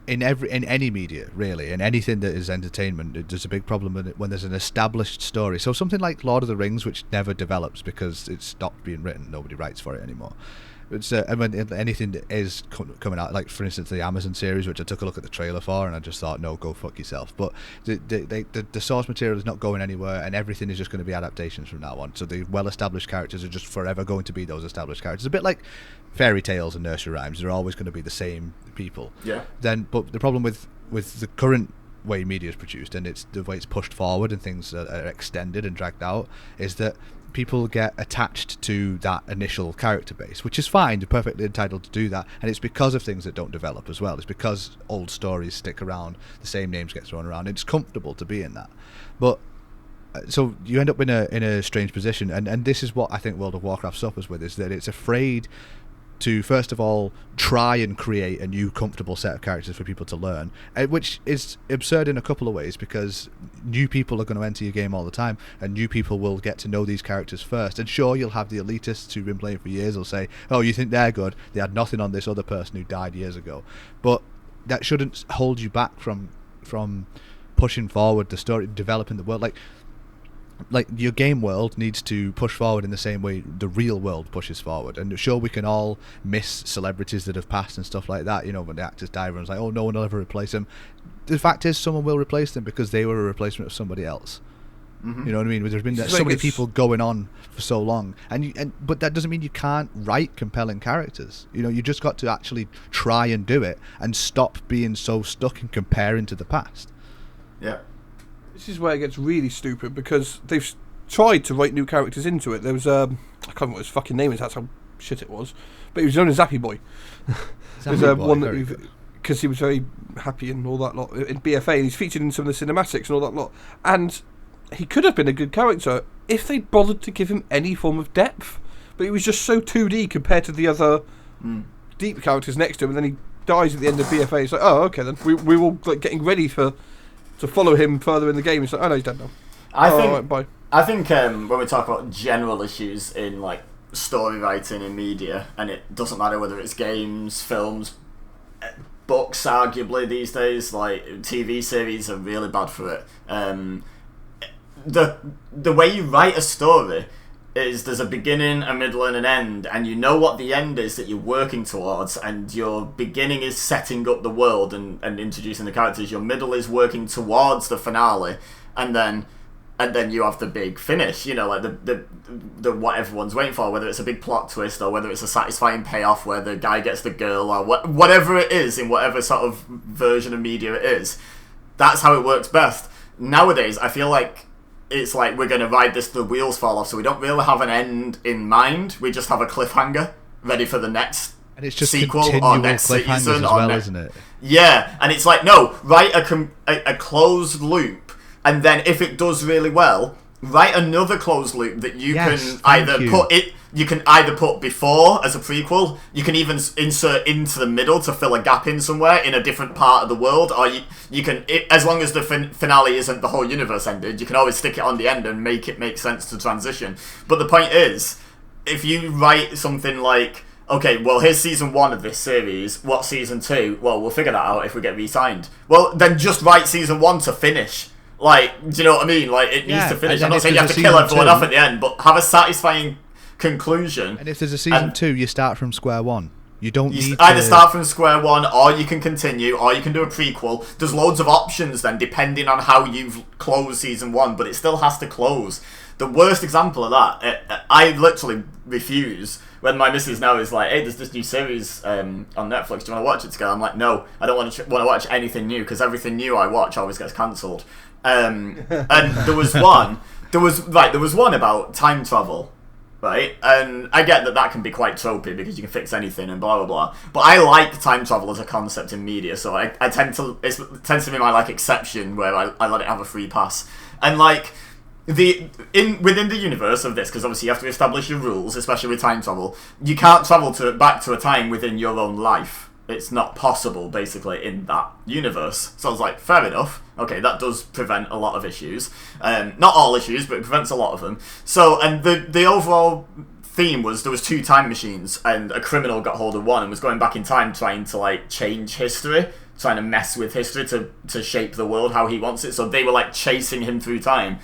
in any media, really, in anything that is entertainment. There's a big problem when there's an established story. So something like Lord of the Rings, which never develops because it's stopped being written, nobody writes for it anymore. It's and when anything that is coming out, like for instance the Amazon series, which I took a look at the trailer for, and I just thought, no, go fuck yourself. But the source material is not going anywhere, and everything is just going to be adaptations from now on. So the well-established characters are just forever going to be those established characters. A bit like fairy tales and nursery rhymes; they're always going to be the same people. Yeah. But the problem with the current way media is produced, and it's the way it's pushed forward and things are extended and dragged out, is that people get attached to that initial character base, which is fine. They're perfectly entitled to do that, and it's because of things that don't develop as well. It's because old stories stick around, the same names get thrown around. It's comfortable to be in that, but so you end up in a strange position, and this is what I think World of Warcraft suffers with, is that it's afraid to first of all try and create a new comfortable set of characters for people to learn, which is absurd in a couple of ways, because new people are going to enter your game all the time, and new people will get to know these characters first. And sure, you'll have the elitists who've been playing for years will say, oh, you think they're good, they had nothing on this other person who died years ago. But that shouldn't hold you back from pushing forward the story, developing the world. Like your game world needs to push forward in the same way the real world pushes forward. And sure, we can all miss celebrities that have passed and stuff like that, you know, when the actors die, everyone's like, oh, no one will ever replace them. The fact is, someone will replace them because they were a replacement of somebody else. Mm-hmm. You know what I mean? There's been so many people going on for so long, but that doesn't mean you can't write compelling characters. You know, you just got to actually try and do it and stop being so stuck in comparing to the past. Yeah. This is where it gets really stupid, because they've tried to write new characters into it. There was I can't remember what his fucking name is. That's how shit it was. But he was known as Zappy Boy. There's one that because he was very happy and all that lot in BFA, and he's featured in some of the cinematics and all that lot. And he could have been a good character if they bothered to give him any form of depth. But he was just so 2D compared to the other deep characters next to him, and then he dies at the end of BFA. It's like, oh, okay then. We were like getting ready to follow him further in the game. It's like, oh no, he's dead now. I think when we talk about general issues in like story writing in media, and it doesn't matter whether it's games, films, books, arguably these days, like TV series are really bad for it. The way you write a story is there's a beginning, a middle, and an end, and you know what the end is that you're working towards, and your beginning is setting up the world and introducing the characters. Your middle is working towards the finale, and then you have the big finish, you know, like the what everyone's waiting for, whether it's a big plot twist or whether it's a satisfying payoff where the guy gets the girl, or whatever it is, in whatever sort of version of media it is. That's how it works best. Nowadays, I feel like it's like we're going to ride this till the wheels fall off, so we don't really have an end in mind. We just have a cliffhanger ready for the next and it's just sequel or next season. As well, isn't it? Yeah, and it's like, no, write a closed loop, and then if it does really well, write another closed loop that you can either put before as a prequel, you can even insert into the middle to fill a gap in somewhere in a different part of the world, or you can, as long as the finale isn't the whole universe ended, you can always stick it on the end and make it make sense to transition. But the point is, if you write something like, okay, well, here's season 1 of this series, what's season 2? Well, we'll figure that out if we get re-signed. Well, then just write season 1 to finish. Like, do you know what I mean? Like, it needs to finish. I'm not saying you have to kill everyone off at the end, but have a satisfying conclusion. And if there's a season 2, you start from square one. You don't need to either start from square one, or you can continue, or you can do a prequel. There's loads of options then, depending on how you've closed season 1, but it still has to close. The worst example of that, I literally refuse when my missus now is like, hey, there's this new series on Netflix, do you want to watch it together? I'm like, no, I don't want to watch anything new, because everything new I watch always gets cancelled. And there was one about time travel, right? And I get that can be quite tropey because you can fix anything and blah blah blah. But I like time travel as a concept in media, so it tends to be my like exception where I let it have a free pass. And like within the universe of this, because obviously you have to establish your rules, especially with time travel. You can't travel back to a time within your own life. It's not possible, basically, in that universe. So I was like, fair enough. Okay, that does prevent a lot of issues. Not all issues, but it prevents a lot of them. So, and the overall theme was there was 2 time machines, and a criminal got hold of one and was going back in time trying to, like, change history, trying to mess with history to shape the world how he wants it. So they were, like, chasing him through time.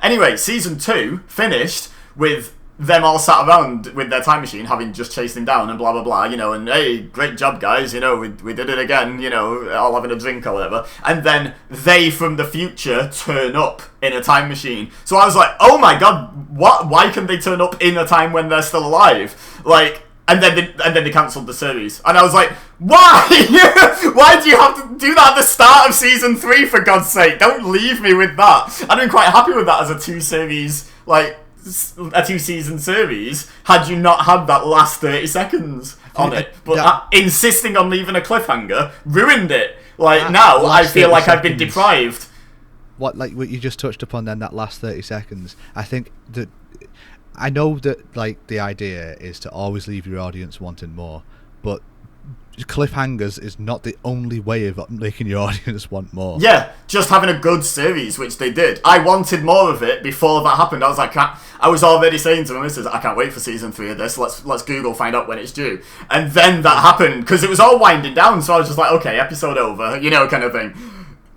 Anyway, season 2 finished with them all sat around with their time machine, having just chased him down and blah blah blah, and hey, great job guys, we did it again, all having a drink or whatever. And then they from the future turn up in a time machine. So I was like, oh my god, what? Why can they turn up in a time when they're still alive? Like, and then they cancelled the series, and I was like, why? Why do you have to do that at the start of season 3? For God's sake, don't leave me with that. I'd been quite happy with that as a 2-season series had you not had that last 30 seconds on it. But insisting on leaving a cliffhanger ruined it. Like, now I feel like I've been deprived. What you just touched upon then, that last 30 seconds, I think that I know that like the idea is to always leave your audience wanting more, but cliffhangers is not the only way of making your audience want more. Yeah, just having a good series, which they did. I wanted more of it before that happened. I was like, I was already saying to my missus, I can't wait for season 3 of this. Let's Google, find out when it's due. And then that happened because it was all winding down. So I was just like, okay, episode over, kind of thing.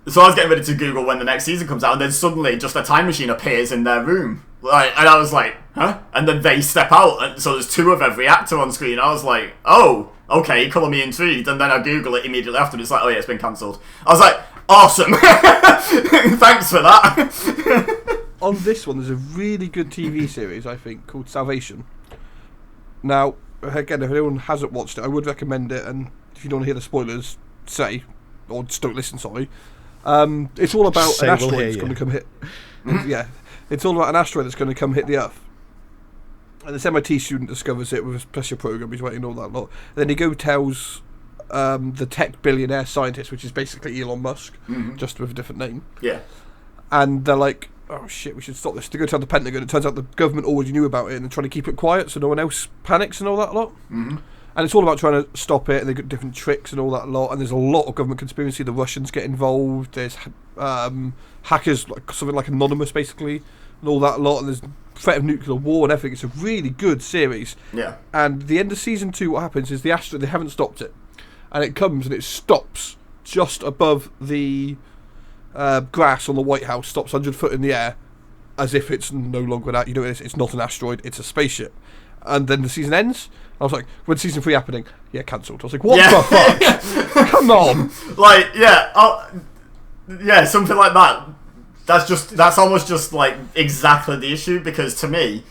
So I was getting ready to Google when the next season comes out, and then suddenly just a time machine appears in their room. And I was like, huh? And then they step out, and so there's 2 of every actor on screen. I was like, oh, okay, colour me intrigued. And then I Google it immediately after, and it's like, oh yeah, it's been cancelled. I was like, awesome. Thanks for that. On this one, there's a really good TV series, I think, called Salvation. Now, again, if anyone hasn't watched it, I would recommend it, and if you don't want to hear the spoilers, say, or just don't listen, sorry. It's all about an asteroid that's going to come hit. Yeah, it's all about an asteroid that's going to come hit the Earth. And this MIT student discovers it with a special program. He's writing all that lot. And then he tells the tech billionaire scientist, which is basically Elon Musk, just with a different name. Yeah. And they're like, oh shit, we should stop this. They go tell the Pentagon. It turns out the government already knew about it and they're trying to keep it quiet so no one else panics and all that lot. Mm-hmm. And it's all about trying to stop it, and they've got different tricks and all that lot. And there's a lot of government conspiracy. The Russians get involved. There's hackers, like something like Anonymous, basically, and all that lot. And there's threat of nuclear war and everything. It's a really good series. Yeah. And the end of season 2, what happens is the asteroid, they haven't stopped it, and it comes and it stops just above the grass on the White House. Stops 100 foot in the air, as if it's no longer that. It's not an asteroid. It's a spaceship. And then the season ends. I was like, when's season 3 happening? Yeah, cancelled. I was like, what the fuck? Come on. Like, yeah, something like that. That's almost just like exactly the issue, because to me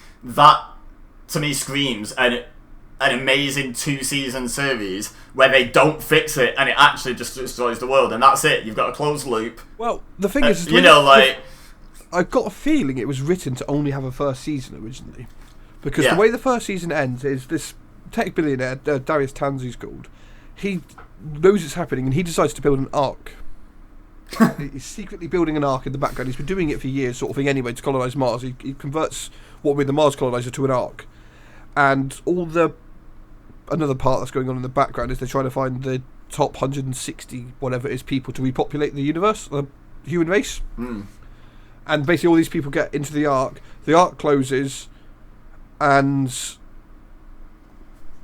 screams an amazing 2-season series where they don't fix it and it actually just destroys the world, and that's it. You've got a closed loop. Well, the thing is, I've got a feeling it was written to only have a first season originally. Because the way the first season ends is this tech billionaire, Darius Tanzi's called, he knows it's happening and he decides to build an ark. He's secretly building an ark in the background. He's been doing it for years, sort of thing, anyway, to colonise Mars. He converts what would be the Mars coloniser to an ark. And another part that's going on in the background is they're trying to find the top 160, whatever it is, people to repopulate the universe, the human race. Mm. And basically all these people get into the ark closes, and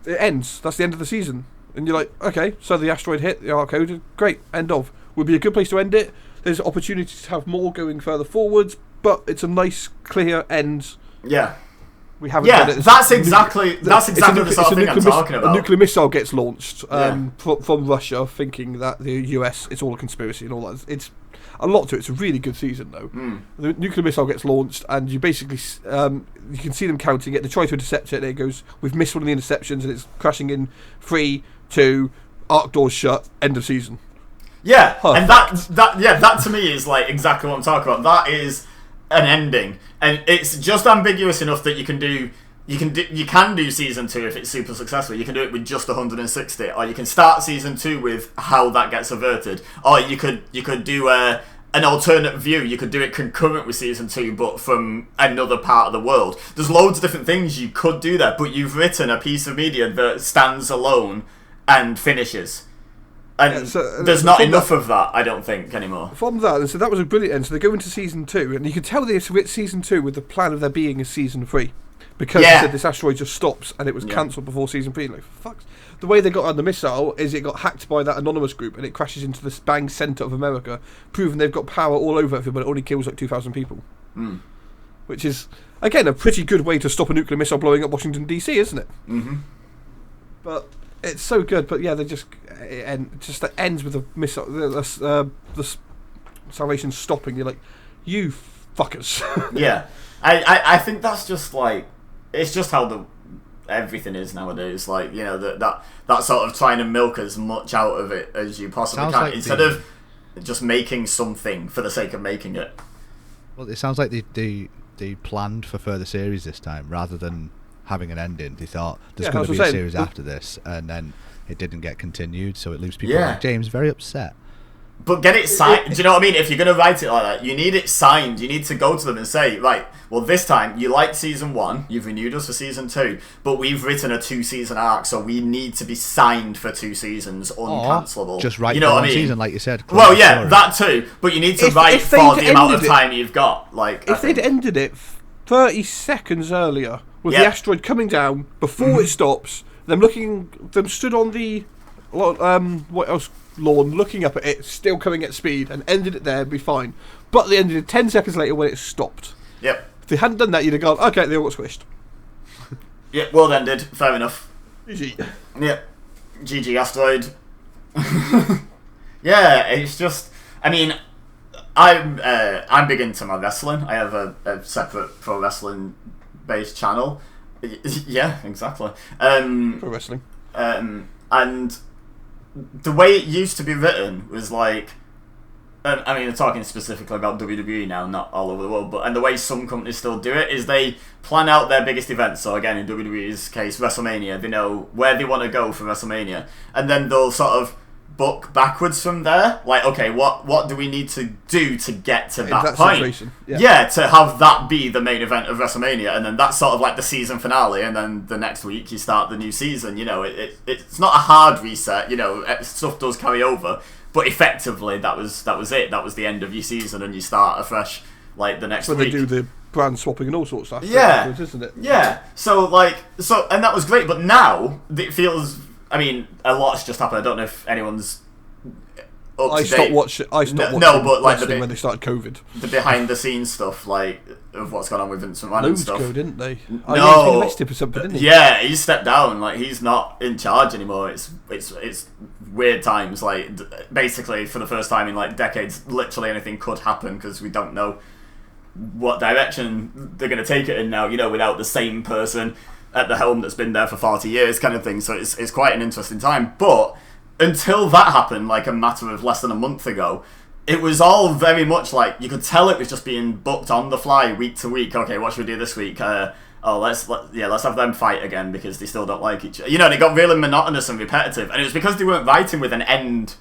it ends. That's the end of the season. And you're like, okay, so the asteroid hit, the ark coded, great, end of. Would be a good place to end it. There's opportunity to have more going further forwards, but it's a nice, clear end. Yeah. We haven't done it. That's exactly the sort of thing I'm talking about. A nuclear missile gets launched from Russia, thinking that the US, it's all a conspiracy and all that. It's a lot to it. It's a really good season, though. Mm. The nuclear missile gets launched, and you basically you can see them counting it. They try to intercept it, and it goes, we've missed one of the interceptions, and it's crashing in 3, 2, arc doors shut, end of season. Yeah, and that to me is like exactly what I'm talking about. That is an ending, and it's just ambiguous enough that you can you can do season 2 if it's super successful. You can do it with just 160, or you can start season 2 with how that gets averted, or you could do an alternate view. You could do it concurrent with season 2, but from another part of the world. There's loads of different things you could do there, but you've written a piece of media that stands alone and finishes. And there's not enough of that, I don't think, anymore. From that, so that was a brilliant end. So they go into season 2, and you can tell they've written season 2 with the plan of there being a season 3. Because they said this asteroid just stops, and it was cancelled before season 3. Like, fuck. The way they got on the missile is it got hacked by that anonymous group, and it crashes into the bang centre of America, proving they've got power all over everything, but it only kills like 2,000 people. Which is, again, a pretty good way to stop a nuclear missile blowing up Washington, D.C., isn't it? Mm-hmm. But it's so good. But yeah, it ends with the missile, the Salvation stopping. You're like, you fuckers. Yeah. I think that's just like, it's just how everything is nowadays. Like, you know, that sort of trying to milk as much out of it as you possibly can, like instead of just making something for the sake of making it. Well, it sounds like they planned for further series this time rather than having an ending. They thought there's going to be a series after this, and then it didn't get continued, so it leaves people like James very upset. But get it signed. Do you know what I mean? If you're going to write it like that, you need it signed. You need to go to them and say, right, well, this time you liked season 1, you've renewed us for season 2, but we've written a 2-season arc, so we need to be signed for 2 seasons, uncancelable. Just write one season, like you said. Well, yeah, that too. But you need to write for the amount of time you've got. Like, if they'd ended it 30 seconds earlier with the asteroid coming down before it stops, them stood on the lawn looking up at it, still coming at speed, and ended it there, it'd be fine. But they ended it 10 seconds later when it stopped. Yep. If they hadn't done that, you'd have gone, okay, they all got squished. Yep, well ended. Fair enough. GG. Yep. GG asteroid. Yeah, it's just, I mean, I'm big into my wrestling. I have a separate pro wrestling based channel. Yeah, exactly. Pro wrestling. And the way it used to be written was like, I mean, I'm talking specifically about WWE now, not all over the world, and the way some companies still do it is they plan out their biggest events. So again, in WWE's case, WrestleMania, they know where they want to go for WrestleMania, and then they'll sort of book backwards from there. Like, okay, what do we need to do to get to that point? Yeah, to have that be the main event of WrestleMania, and then that's sort of like the season finale, and then the next week you start the new season. You know, it's not a hard reset. You know, stuff does carry over, but effectively that was it. That was the end of your season, and you start afresh like the next week. They do the brand swapping and all sorts of stuff. Yeah, isn't it? Yeah. So and that was great, but now it feels. I mean, a lot's just happened. I don't know if anyone's up to date. I stopped watching but like when they started COVID. The behind the scenes stuff, like of what's gone on with Vince McMahon and stuff. Go, didn't they? No, he was arrested for something, didn't he? Yeah, he stepped down. Like, he's not in charge anymore. It's weird times. Like, basically for the first time in like decades, literally anything could happen because we don't know what direction they're going to take it in now. You know, without the same person at the helm that's been there for 40 years, kind of thing. So it's quite an interesting time. But until that happened, like a matter of less than a month ago, it was all very much like, you could tell it was just being booked on the fly week to week. Okay, what should we do this week? Let's have them fight again because they still don't like each other. You know, and it got really monotonous and repetitive. And it was because they weren't writing with an end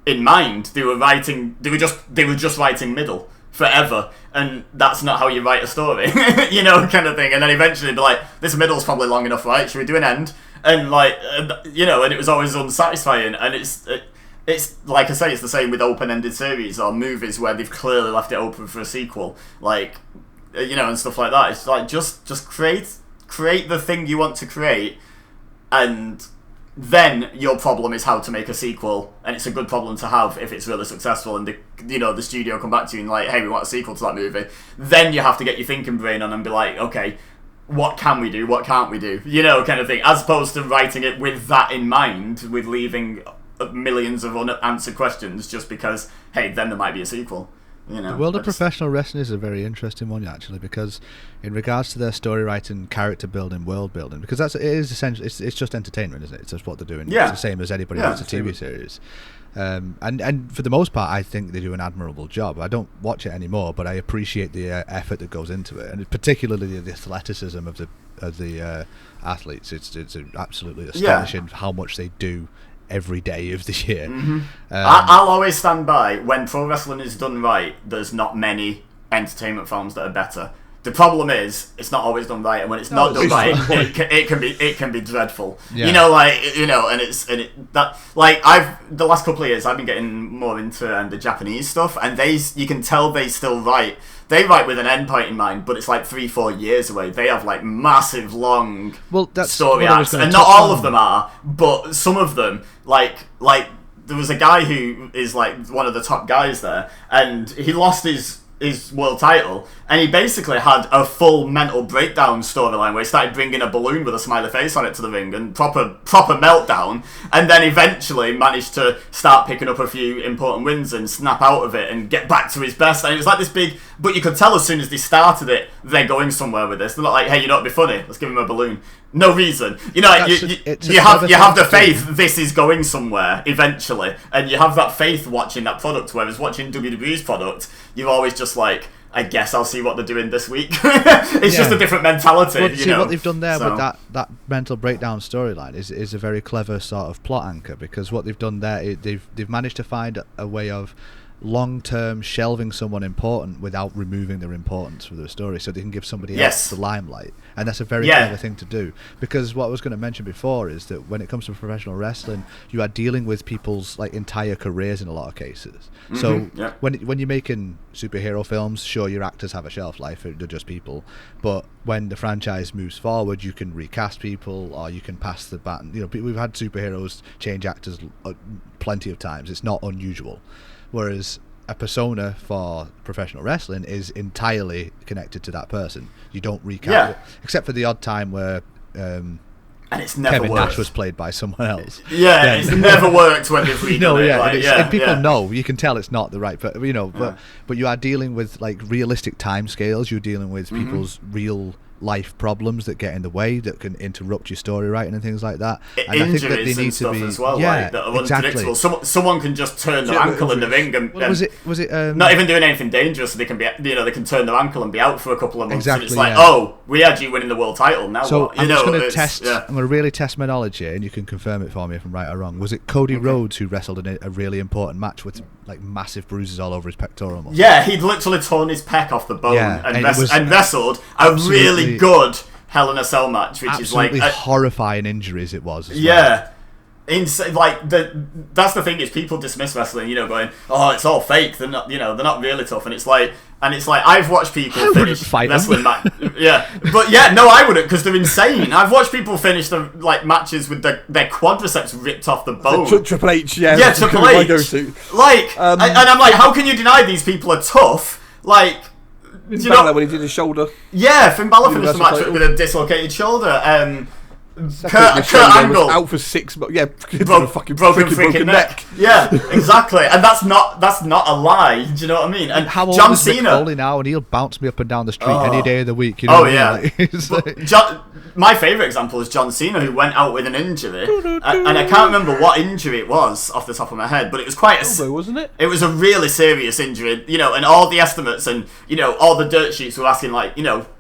in mind. They were just writing middle forever, and that's not how you write a story. You know, kind of thing. And then eventually be like, this middle's probably long enough, right? Should we do an end? And like, you know, and it was always unsatisfying. And it's like I say, it's the same with open-ended series or movies where they've clearly left it open for a sequel, like, you know, and stuff like that. It's like, just create the thing you want to create, and then your problem is how to make a sequel, and it's a good problem to have if it's really successful, and the studio come back to you and like, hey, we want a sequel to that movie. Then you have to get your thinking brain on and be like, okay, what can we do, what can't we do, you know, kind of thing, as opposed to writing it with that in mind, with leaving millions of unanswered questions just because, hey, then there might be a sequel. You know, the world of professional wrestling is a very interesting one, actually, because in regards to their story writing, character building, world building, because it is essentially, it's just entertainment, isn't it? It's just what they're doing. Yeah. It's the same as anybody who's a TV series. And for the most part, I think they do an admirable job. I don't watch it anymore, but I appreciate the effort that goes into it, and particularly the athleticism of athletes. It's absolutely astonishing how much they do every day of the year. I'll always stand by, when pro wrestling is done right, there's not many entertainment forms that are better. The problem is, it's not always done right, and when it's not done right, it can be dreadful. Yeah. You know, the last couple of years I've been getting more into the Japanese stuff, and you can tell they still write. They write with an end point in mind, but it's like 3-4 years away. They have like massive, long story arcs, and not all of them are, but some of them, like there was a guy who is like one of the top guys there, and he lost his world title, and he basically had a full mental breakdown storyline where he started bringing a balloon with a smiley face on it to the ring, and proper meltdown, and then eventually managed to start picking up a few important wins and snap out of it and get back to his best. And it was like this big, but you could tell as soon as they started it, they're going somewhere with this. They're not like, hey, you know, it'd be funny, let's give him a balloon. No reason. You know, you have the faith this is going somewhere eventually, and you have that faith watching that product, whereas watching WWE's product, you're always just like, I guess I'll see what they're doing this week. It's just a different mentality. Well, see, what they've done there with that mental breakdown storyline is a very clever sort of plot anchor, because what they've done there, they've managed to find a way of long-term shelving someone important without removing their importance from the story, so they can give somebody else the limelight. And that's a very clever thing to do, because what I was going to mention before is that when it comes to professional wrestling, you are dealing with people's like entire careers in a lot of cases. So when you're making superhero films, sure, your actors have a shelf life, they're just people, but when the franchise moves forward, you can recast people, or you can pass the baton. You know, we've had superheroes change actors plenty of times. It's not unusual. Whereas a persona for professional wrestling is entirely connected to that person. You don't recast it, except for the odd time where and it's never Kevin worked. Nash was played by someone else. It's never worked when they've redone it. And people know, you can tell it's not the right, but but you are dealing with like realistic time scales. You're dealing with people's real life problems that get in the way, that can interrupt your story writing and things like that. And injuries I think that they need to be as well, that are unpredictable. Someone can just turn their ankle in the ring and was it not even doing anything dangerous, so they can be, they can turn their ankle and be out for a couple of months. Exactly, and it's like, oh, we had you winning the world title. Now so what? I'm just going to test. I'm going to really test my knowledge here, and you can confirm it for me if I'm right or wrong. Was it Cody Rhodes who wrestled in a really important match with like massive bruises all over his pectoral muscle? Yeah, he'd literally torn his pec off the bone and wrestled a really good Hell in a Cell match, which is like horrifying injuries it was. That's the thing, is people dismiss wrestling, going, oh, it's all fake. They're not really tough, and it's like I've watched people finish wrestling matches. I wouldn't, because they're insane. I've watched people finish the matches with their quadriceps ripped off the bone. Triple H, Triple H. And I'm like, how can you deny these people are tough? Finn Balor when he did his shoulder. Yeah, Finn Balor finished the match with a dislocated shoulder. Kurt Angle out for 6 months. Yeah, broken freaking neck. Yeah, exactly. And that's not a lie. Do you know what I mean? And how old John is Cena Mick Foley now, and he'll bounce me up and down the street any day of the week. My favourite example is John Cena, who went out with an injury, and I can't remember what injury it was off the top of my head, but it was quite elbow, wasn't it? It was a really serious injury, and all the estimates and all the dirt sheets were asking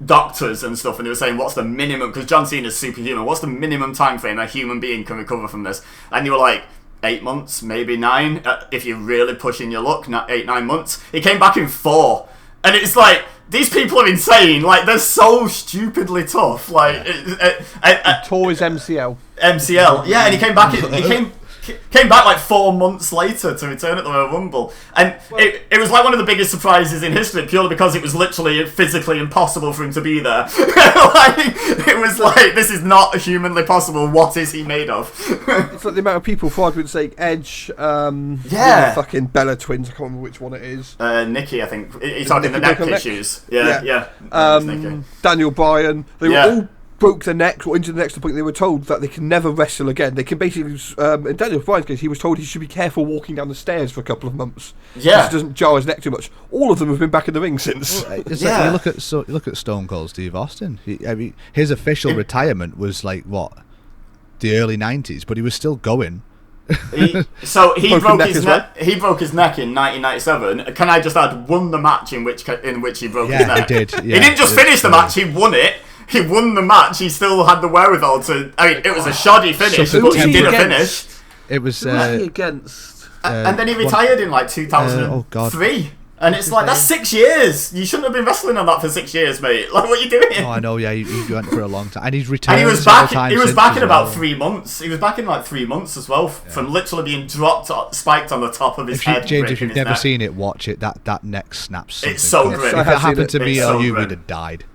doctors and stuff, and they were saying what's the minimum, because John Cena's superhuman, what's the minimum time frame a human being can recover from this, and you were like 8 months, maybe 9, if you're really pushing your luck, 8-9 months. He came back in 4, and it's like, these people are insane. They're so stupidly tough. He tore his MCL. Yeah, and he came back. Came back 4 months later to return at the Royal Rumble, and it was one of the biggest surprises in history, purely because it was literally physically impossible for him to be there. It was this is not humanly possible. What is he made of? It's like the amount of people, for argument's sake, Edge, fucking Bella twins. I can't remember which one it is. Nikki, I think he's talking the neck issues. Yeah. Daniel Bryan. They were all broke their necks or injured their necks to the point they were told that they can never wrestle again. They can basically, in Daniel Bryan's case, he was told he should be careful walking down the stairs for a couple of months. Yeah, it doesn't jar his neck too much. All of them have been back in the ring since. You look at Stone Cold Steve Austin. His official retirement was the early 90s, but he was still going. He broke his neck. He broke his neck in 1997. Can I just add, won the match in which he broke his neck? He did. Yeah, he didn't just finish the match; he won it. he won the match. He still had the wherewithal to. I mean, it was a shoddy finish, but he did a finish. It was against. And then he retired in like 2003. And it's like, that's 6 years. You shouldn't have been wrestling on that for 6 years, mate. Like, what are you doing? Oh, I know. Yeah, he went for a long time, and he's returned. And he was back. He was back in about 3 months. He was back in like 3 months as well, from literally being spiked on the top of his head. James, if you've never seen it, watch it. That neck snaps. It's so grim. If it happened to me or you, we'd have died.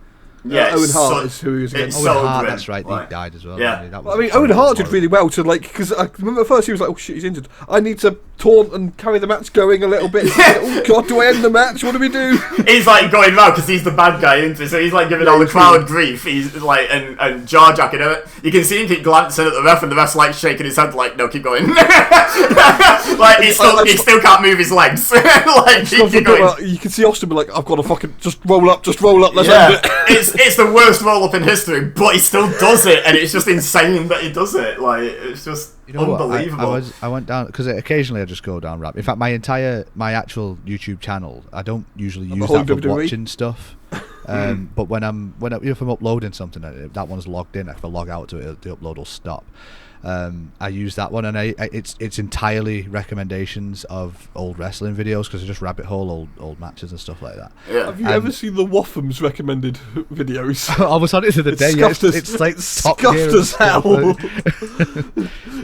Yeah, Owen Hart is who he was against. Owen Hart, that's right. He died as well. Yeah. I mean, Owen Hart did really well to because I remember at first he was like, "Oh shit, he's injured. I need to taunt and carry the match going a little bit." Oh god, do I end the match? What do we do? He's like going round because he's the bad guy, isn't he? So he's like giving all the crowd grief. He's like and jaw jacking it. You can see him keep glancing at the ref, and the ref's like shaking his head, like, "No, keep going." Like he still can't move his legs. Like keep going. You can see Austin be like, "I've got to fucking just roll up, let's end it." It's the worst roll up in history, but he still does it, and it's just insane that he does it. Like, it's just unbelievable. I went down because occasionally I just go down rap. In fact, my actual YouTube channel, I don't usually use that for watching stuff. But when if I'm uploading something, that one's logged in. If I log out to it, the upload will stop. I use that one, and it's entirely recommendations of old wrestling videos because I just rabbit hole old matches and stuff like that. Yeah. Have you ever seen the Waffums recommended videos? I was on it the other day. It's like Top Gear as hell.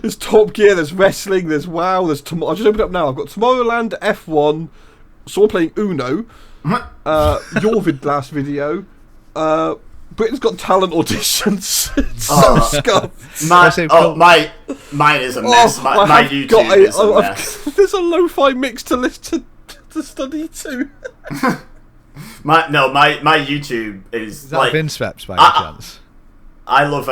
There's Top Gear. There's wrestling. There's WoW. There's I just opened up now. I've got Tomorrowland, F1, someone playing Uno, your last video. Britain's Got Talent auditions. It's so scuffed. Mine is a mess. My YouTube is a mess. There's a lo-fi mix to listen to study to. My YouTube is that like Vince Veps by any chance? I love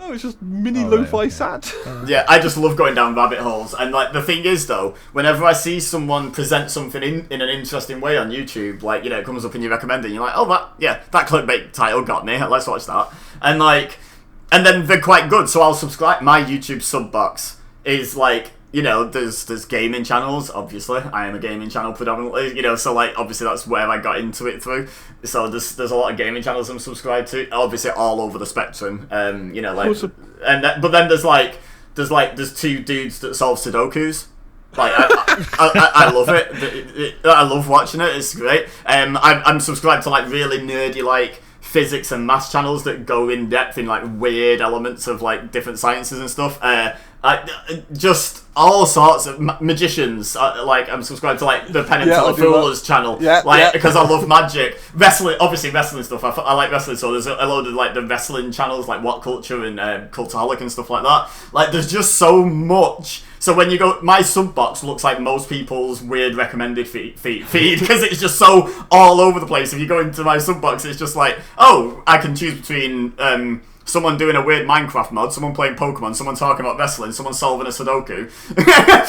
No, it's just mini lo-fi sad. Yeah, I just love going down rabbit holes. And like the thing is though, whenever I see someone present something in an interesting way on YouTube, like, you know, it comes up and you recommend it, and you're like, oh, that clickbait title got me, let's watch that. And like, and then they're quite good, so I'll subscribe. My YouTube sub box is like, you know, there's gaming channels, obviously. I am a gaming channel predominantly, you know, so like obviously that's where I got into it through. So there's a lot of gaming channels I'm subscribed to, obviously all over the spectrum. You know, like, but then there's two dudes that solve Sudokus. Like I love it. I love watching it. It's great. I'm subscribed to like really nerdy like physics and maths channels that go in depth in like weird elements of like different sciences and stuff. Just all sorts of magicians. Like I'm subscribed to like the Penn and Teller Foolers channel. Because I love magic, wrestling. Obviously wrestling stuff. I like wrestling, so there's a load of like the wrestling channels like What Culture and Cultaholic and stuff like that. Like there's just so much. So when you go, my sub box looks like most people's weird recommended feed because it's just so all over the place. If you go into my sub box, it's just like, oh, I can choose between someone doing a weird Minecraft mod, someone playing Pokemon, someone talking about wrestling, someone solving a Sudoku.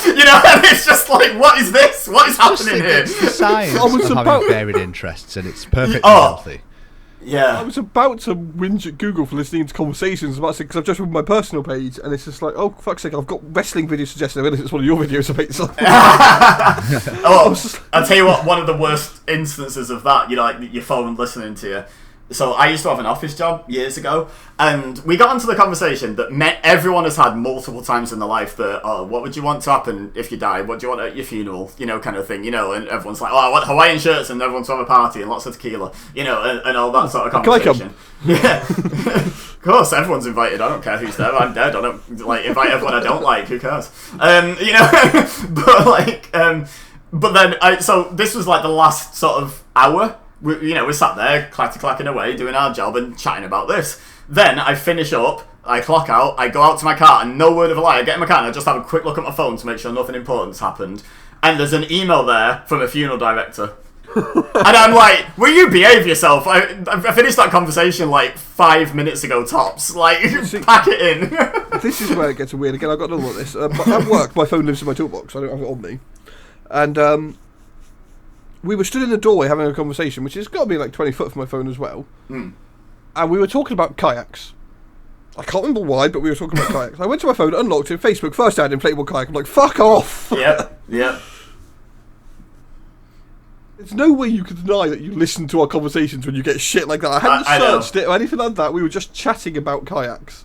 You know, and it's just like, what is this? What is happening here? It's the science of having varied interests, and it's perfectly healthy. Yeah. I was about to whinge at Google for listening to conversations about it because I've just read my personal page and it's just like, oh, fuck's sake, I've got wrestling videos suggested. I realize it's one of your videos, mate. So I'll tell you what, one of the worst instances of that, you know, like your phone listening to you. So I used to have an office job years ago, and we got into the conversation that everyone has had multiple times in their life that, oh, what would you want to happen if you died? What do you want at your funeral? You know, kind of thing, you know, and everyone's like, oh, I want Hawaiian shirts and everyone's to have a party and lots of tequila, you know, and all that sort of conversation. Can I come? Yeah. Of course, everyone's invited. I don't care who's there. I'm dead. I don't, like, invite everyone I don't like. Who cares? You know, but then, so this was like the last sort of hour. We're sat there clacking away doing our job and chatting about this. Then I finish up, I clock out, I go out to my car, and no word of a lie, I get in my car and I just have a quick look at my phone to make sure nothing important's happened. And there's an email there from a funeral director. And I'm like, will you behave yourself? I finished that conversation like 5 minutes ago tops. Like, pack it in. This is where it gets weird. Again, I've got another one of this. At work, my phone lives in my toolbox. I don't have it on me. And we were stood in the doorway having a conversation, which has got to be like 20 foot from my phone as well. And we were talking about kayaks. I can't remember why, but we were talking about kayaks. I went to my phone, unlocked it, Facebook, first ad, inflatable kayak. I'm like, fuck off! Yep. There's no way you could deny that you listen to our conversations when you get shit like that. I hadn't searched it or anything like that. We were just chatting about kayaks.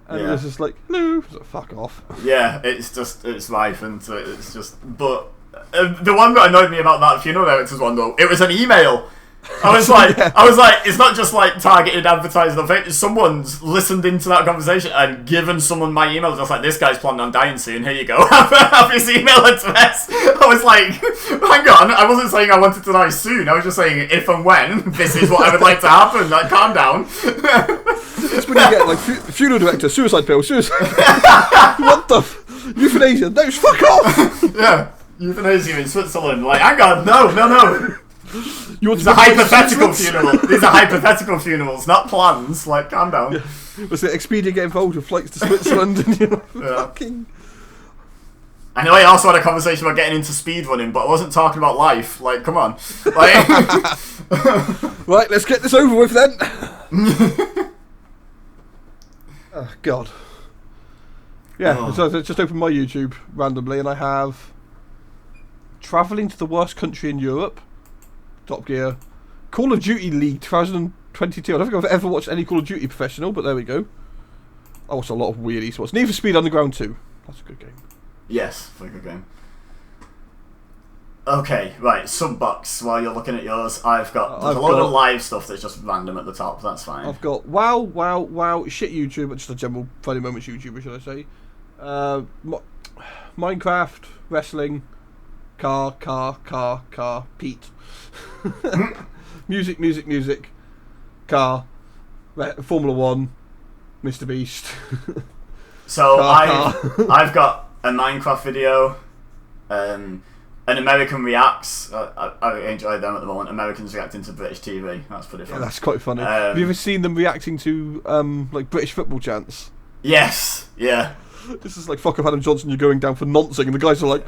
And it was just like, hello. Like, fuck off. Yeah, it's life, and it's just. But the one that annoyed me about that funeral director's one, though, it was an email. I was like, it's not just like targeted advertising on Facebook. Someone's listened into that conversation and given someone my email. Just like, this guy's planning on dying soon. Here you go. Have his email address. I was like, hang on. I wasn't saying I wanted to die soon. I was just saying if and when this is what I would like to happen. Like, calm down. It's when you get like funeral director, suicide pill, suicide. What the euthanasia? No, fuck off. Yeah, euthanasia in Switzerland. Like, hang on, no. These are hypothetical funerals. These are hypothetical funerals, not plans. Like, calm down. Yeah. Was it Expedia get involved with flights to Switzerland? And, fucking. I know I also had a conversation about getting into speedrunning, but I wasn't talking about life. Like, come on. Like, right, let's get this over with then. Oh, God. Yeah, so I just opened my YouTube randomly, and I have travelling to the worst country in Europe. Top Gear. Call of Duty League 2022. I don't think I've ever watched any Call of Duty professional, but there we go. I watched a lot of weird esports. Need for Speed Underground 2. That's a good game. yes, very good game. Okay, right, Subbox, while you're looking at yours, I've got a load of live stuff that's just random at the top, that's fine. I've got wow, shit YouTube, just a general funny moments YouTuber, should I say. Minecraft, wrestling, car, Pete. music, car, Formula 1, Mr. Beast. So I've got a Minecraft video, an American Reacts. I enjoy them at the moment. Americans reacting to British TV. That's pretty fun. Yeah, that's quite funny. Have you ever seen them reacting to like British football chants? Yes. Yeah. This is like fuck up Adam Johnson. You're going down for noncing, and the guys are like,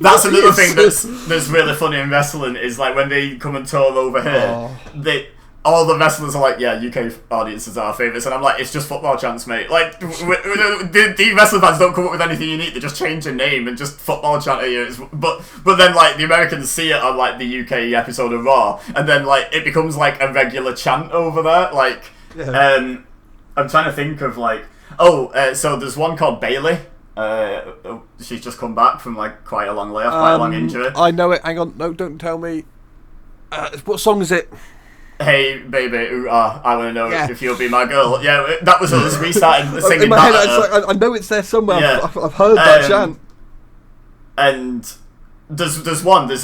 That's another thing that's really funny in wrestling is like when they come and tour over here, all the wrestlers are like, yeah, UK audiences are our favourites, and I'm like, it's just football chants, mate. Like, the wrestling fans don't come up with anything unique; they just change the name and just football chant at you. But then like the Americans see it on like the UK episode of Raw, and then like it becomes like a regular chant over there. Like, I'm trying to think of like, so there's one called Bailey. She's just come back from like quite a long layoff, quite a long injury. I know it. Hang on, no, don't tell me. What song is it? Hey baby, I want to know if you'll be my girl. Yeah, that was us. We started singing in my head, it's like, I know it's there somewhere. Yeah. I've heard that chant. And there's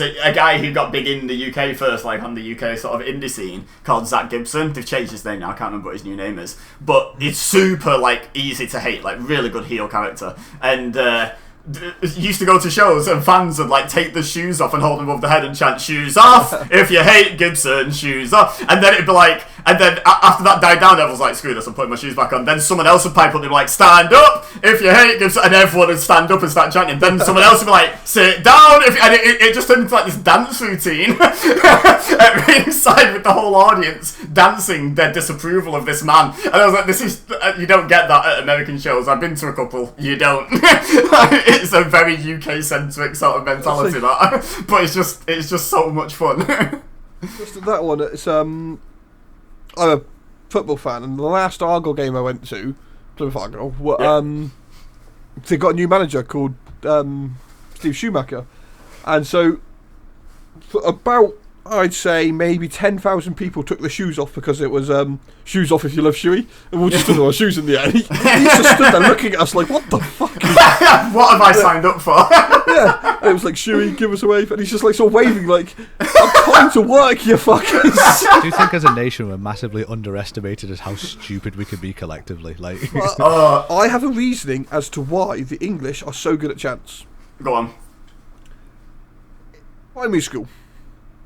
a guy who got big in the UK first, like on the UK sort of indie scene, called Zach Gibson. They've changed his name now. I can't remember what his new name is, but it's super like easy to hate, like really good heel character. And used to go to shows and fans would like take the shoes off and hold them above the head and chant "shoes off if you hate Gibson, shoes off," and then it'd be like, and then after that died down, everyone was like, screw this, I'm putting my shoes back on. Then someone else would pipe up and be like, "Stand up if you hate Gibson," and everyone would stand up and start chanting. Then someone else would be like, "Sit down," and it just turned into like this dance routine at ringside with the whole audience dancing their disapproval of this man. And I was like, this is, you don't get that at American shows. I've been to a couple, you don't. It's a very UK centric sort of mentality, that, but it's just so much fun. Just that one. It's I'm a football fan, and the last Argyle game I went to, Plymouth Argyle, they got a new manager called Steve Schumacher, and so for about, I'd say maybe 10,000 people took their shoes off because it was shoes off if you love Shuey, and we'll just stood our shoes in the air. He just stood there looking at us like, what the fuck? What have I signed up for? Yeah, and it was like, Shuey, give us a wave, and he's just like sort of waving like, I'm trying to work, you fuckers. Do you think as a nation we're massively underestimated as how stupid we could be collectively? Like, I have a reasoning as to why the English are so good at chants. Go on. Primary school.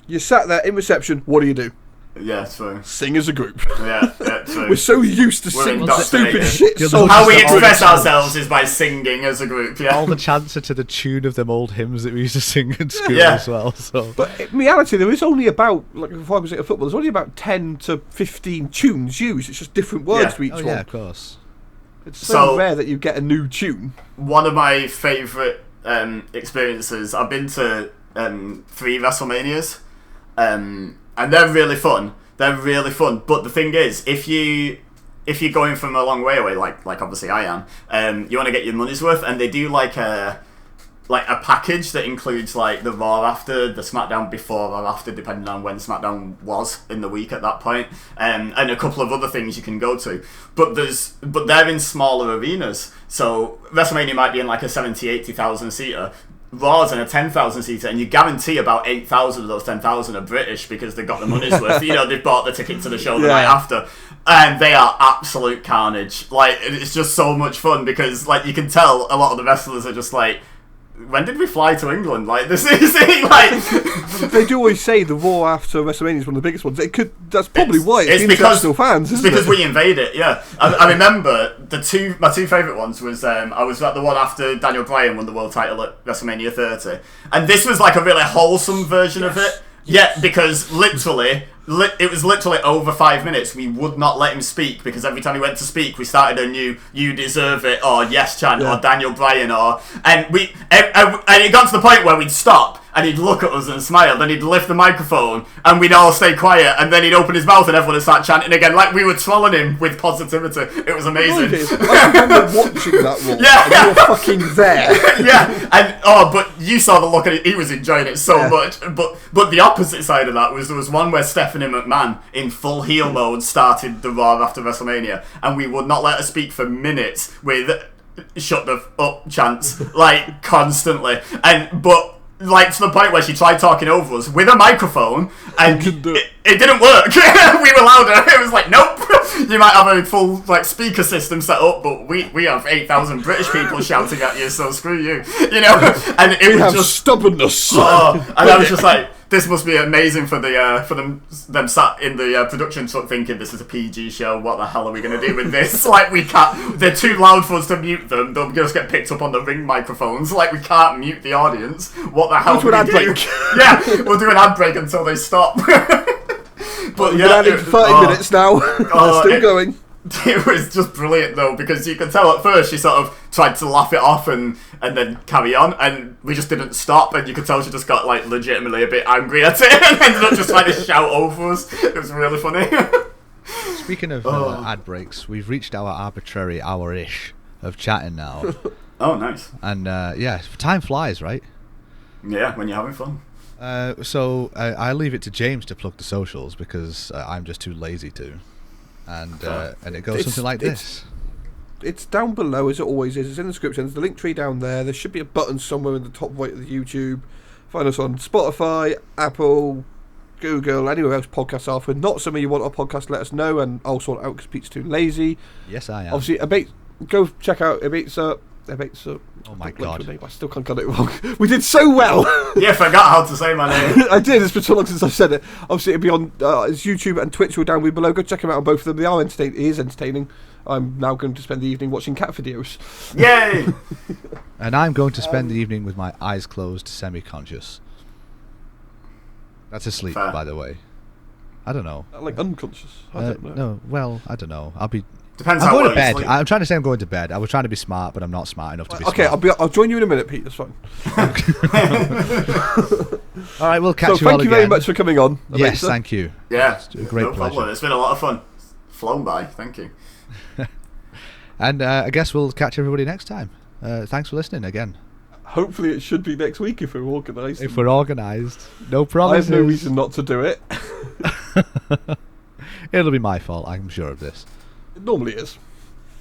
You sat there in reception, what do? Yeah, true. Sing as a group. Yeah, true. We're so used to singing stupid shit. How we express ourselves is by singing as a group, yeah. All the chants are to the tune of them old hymns that we used to sing in school as well. So. But in reality, there is only about, like if I was at football, there's only about 10 to 15 tunes used. It's just different words to each one. Yeah, of course. It's so rare that you get a new tune. One of my favourite experiences. I've been to 3 WrestleManias, and they're really fun. They're really fun. But the thing is, if you're going from a long way away, like obviously I am, you want to get your money's worth, and they do like a package that includes like the Raw after, the SmackDown before or after, depending on when SmackDown was in the week at that point, and a couple of other things you can go to. But they're in smaller arenas. So WrestleMania might be in like a 70,000-80,000 seater. Raw's in a 10,000 seater, and you guarantee about 8,000 of those 10,000 are British because they've got the money's worth. You know, they've bought the ticket to the show the night after, and they are absolute carnage. Like, it's just so much fun because, like, you can tell a lot of the wrestlers are just like, when did we fly to England? Like, this is like. They do always say the Raw after WrestleMania is one of the biggest ones. That's probably why it's because fans. It's because we invade it. Yeah, I remember my two favourite ones was I was at the one after Daniel Bryan won the world title at WrestleMania 30, and this was like a really wholesome version of it. Yeah, because literally. It was literally over 5 minutes. We would not let him speak because every time he went to speak, we started a new "You deserve it" or "Yes chant" or Daniel Bryan and it got to the point where we'd stop and he'd look at us and smile. Then he'd lift the microphone and we'd all stay quiet. And then he'd open his mouth and everyone would start chanting again, like we were trolling him with positivity. It was amazing. I remember watching that Raw. Yeah, and you were fucking there. Yeah, and but you saw the look at it. He was enjoying it so much. But the opposite side of that was there was one where Stephanie McMahon in full heel mode started the Raw after WrestleMania, and we would not let her speak for minutes with "shut the up" chants like constantly, but like to the point where she tried talking over us with a microphone and it didn't work. We were louder. It was like, nope. You might have a full like speaker system set up, but we have 8,000 British people shouting at you, so screw you. You know, and it was just stubbornness. And I was just like, this must be amazing for them sat in the production truck thinking this is a PG show. What the hell are we going to do with this? Like, we can't. They're too loud for us to mute them. They'll just get picked up on the ring microphones. Like, we can't mute the audience. What the hell? We'll do an ad break. Yeah, we'll do an ad break until they stop. But we've been adding 30 minutes now. Still going. It was just brilliant though, because you could tell at first she sort of tried to laugh it off and then carry on, and we just didn't stop, and you could tell she just got like legitimately a bit angry at it and ended up just trying to shout over us. It was really funny. Speaking of ad breaks, we've reached our arbitrary hour-ish of chatting now. Oh, nice. And time flies, right? Yeah, when you're having fun. So I leave it to James to plug the socials because I'm just too lazy to. And it goes something like this. It's down below, as it always is. It's in the description. There's the link tree down there. There should be a button somewhere in the top right of the YouTube. Find us on Spotify, Apple, Google, anywhere else podcasts are. If we're not somewhere you want our podcast, let us know, and I'll sort it out because Pete's too lazy. Yes, I am. Obviously, go check out Ebeza. Oh my god. I still can't get it wrong. We did so well. Yeah, I forgot how to say my name. I did. It's been so long since I've said it. Obviously, it'll be on his YouTube and Twitch will down below. Go check him out on both of them. They are entertaining. It is entertaining. I'm now going to spend the evening watching cat videos. Yay! And I'm going to spend the evening with my eyes closed, semi-conscious. That's asleep, by the way. I don't know. Like unconscious. I don't know. No, well, I don't know. Depends I'm how going well to bed. you sleep. I'm trying to say I'm going to bed. I was trying to be smart, but I'm not smart enough to be okay, smart. I'll join you in a minute, Pete. That's fine. All right, we'll catch you all again. So thank you very much for coming on. Yes, thank you. Yeah, it's a great pleasure. Problem. It's been a lot of fun. Flown by. Thank you. And I guess we'll catch everybody next time. Thanks for listening again. Hopefully it should be next week if we're organised. If we're organised. No promises. I have no reason not to do it. It'll be my fault, I'm sure of this. It normally is.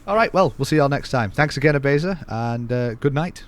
Alright, well, we'll see you all next time. Thanks again, Ebeza, and good night.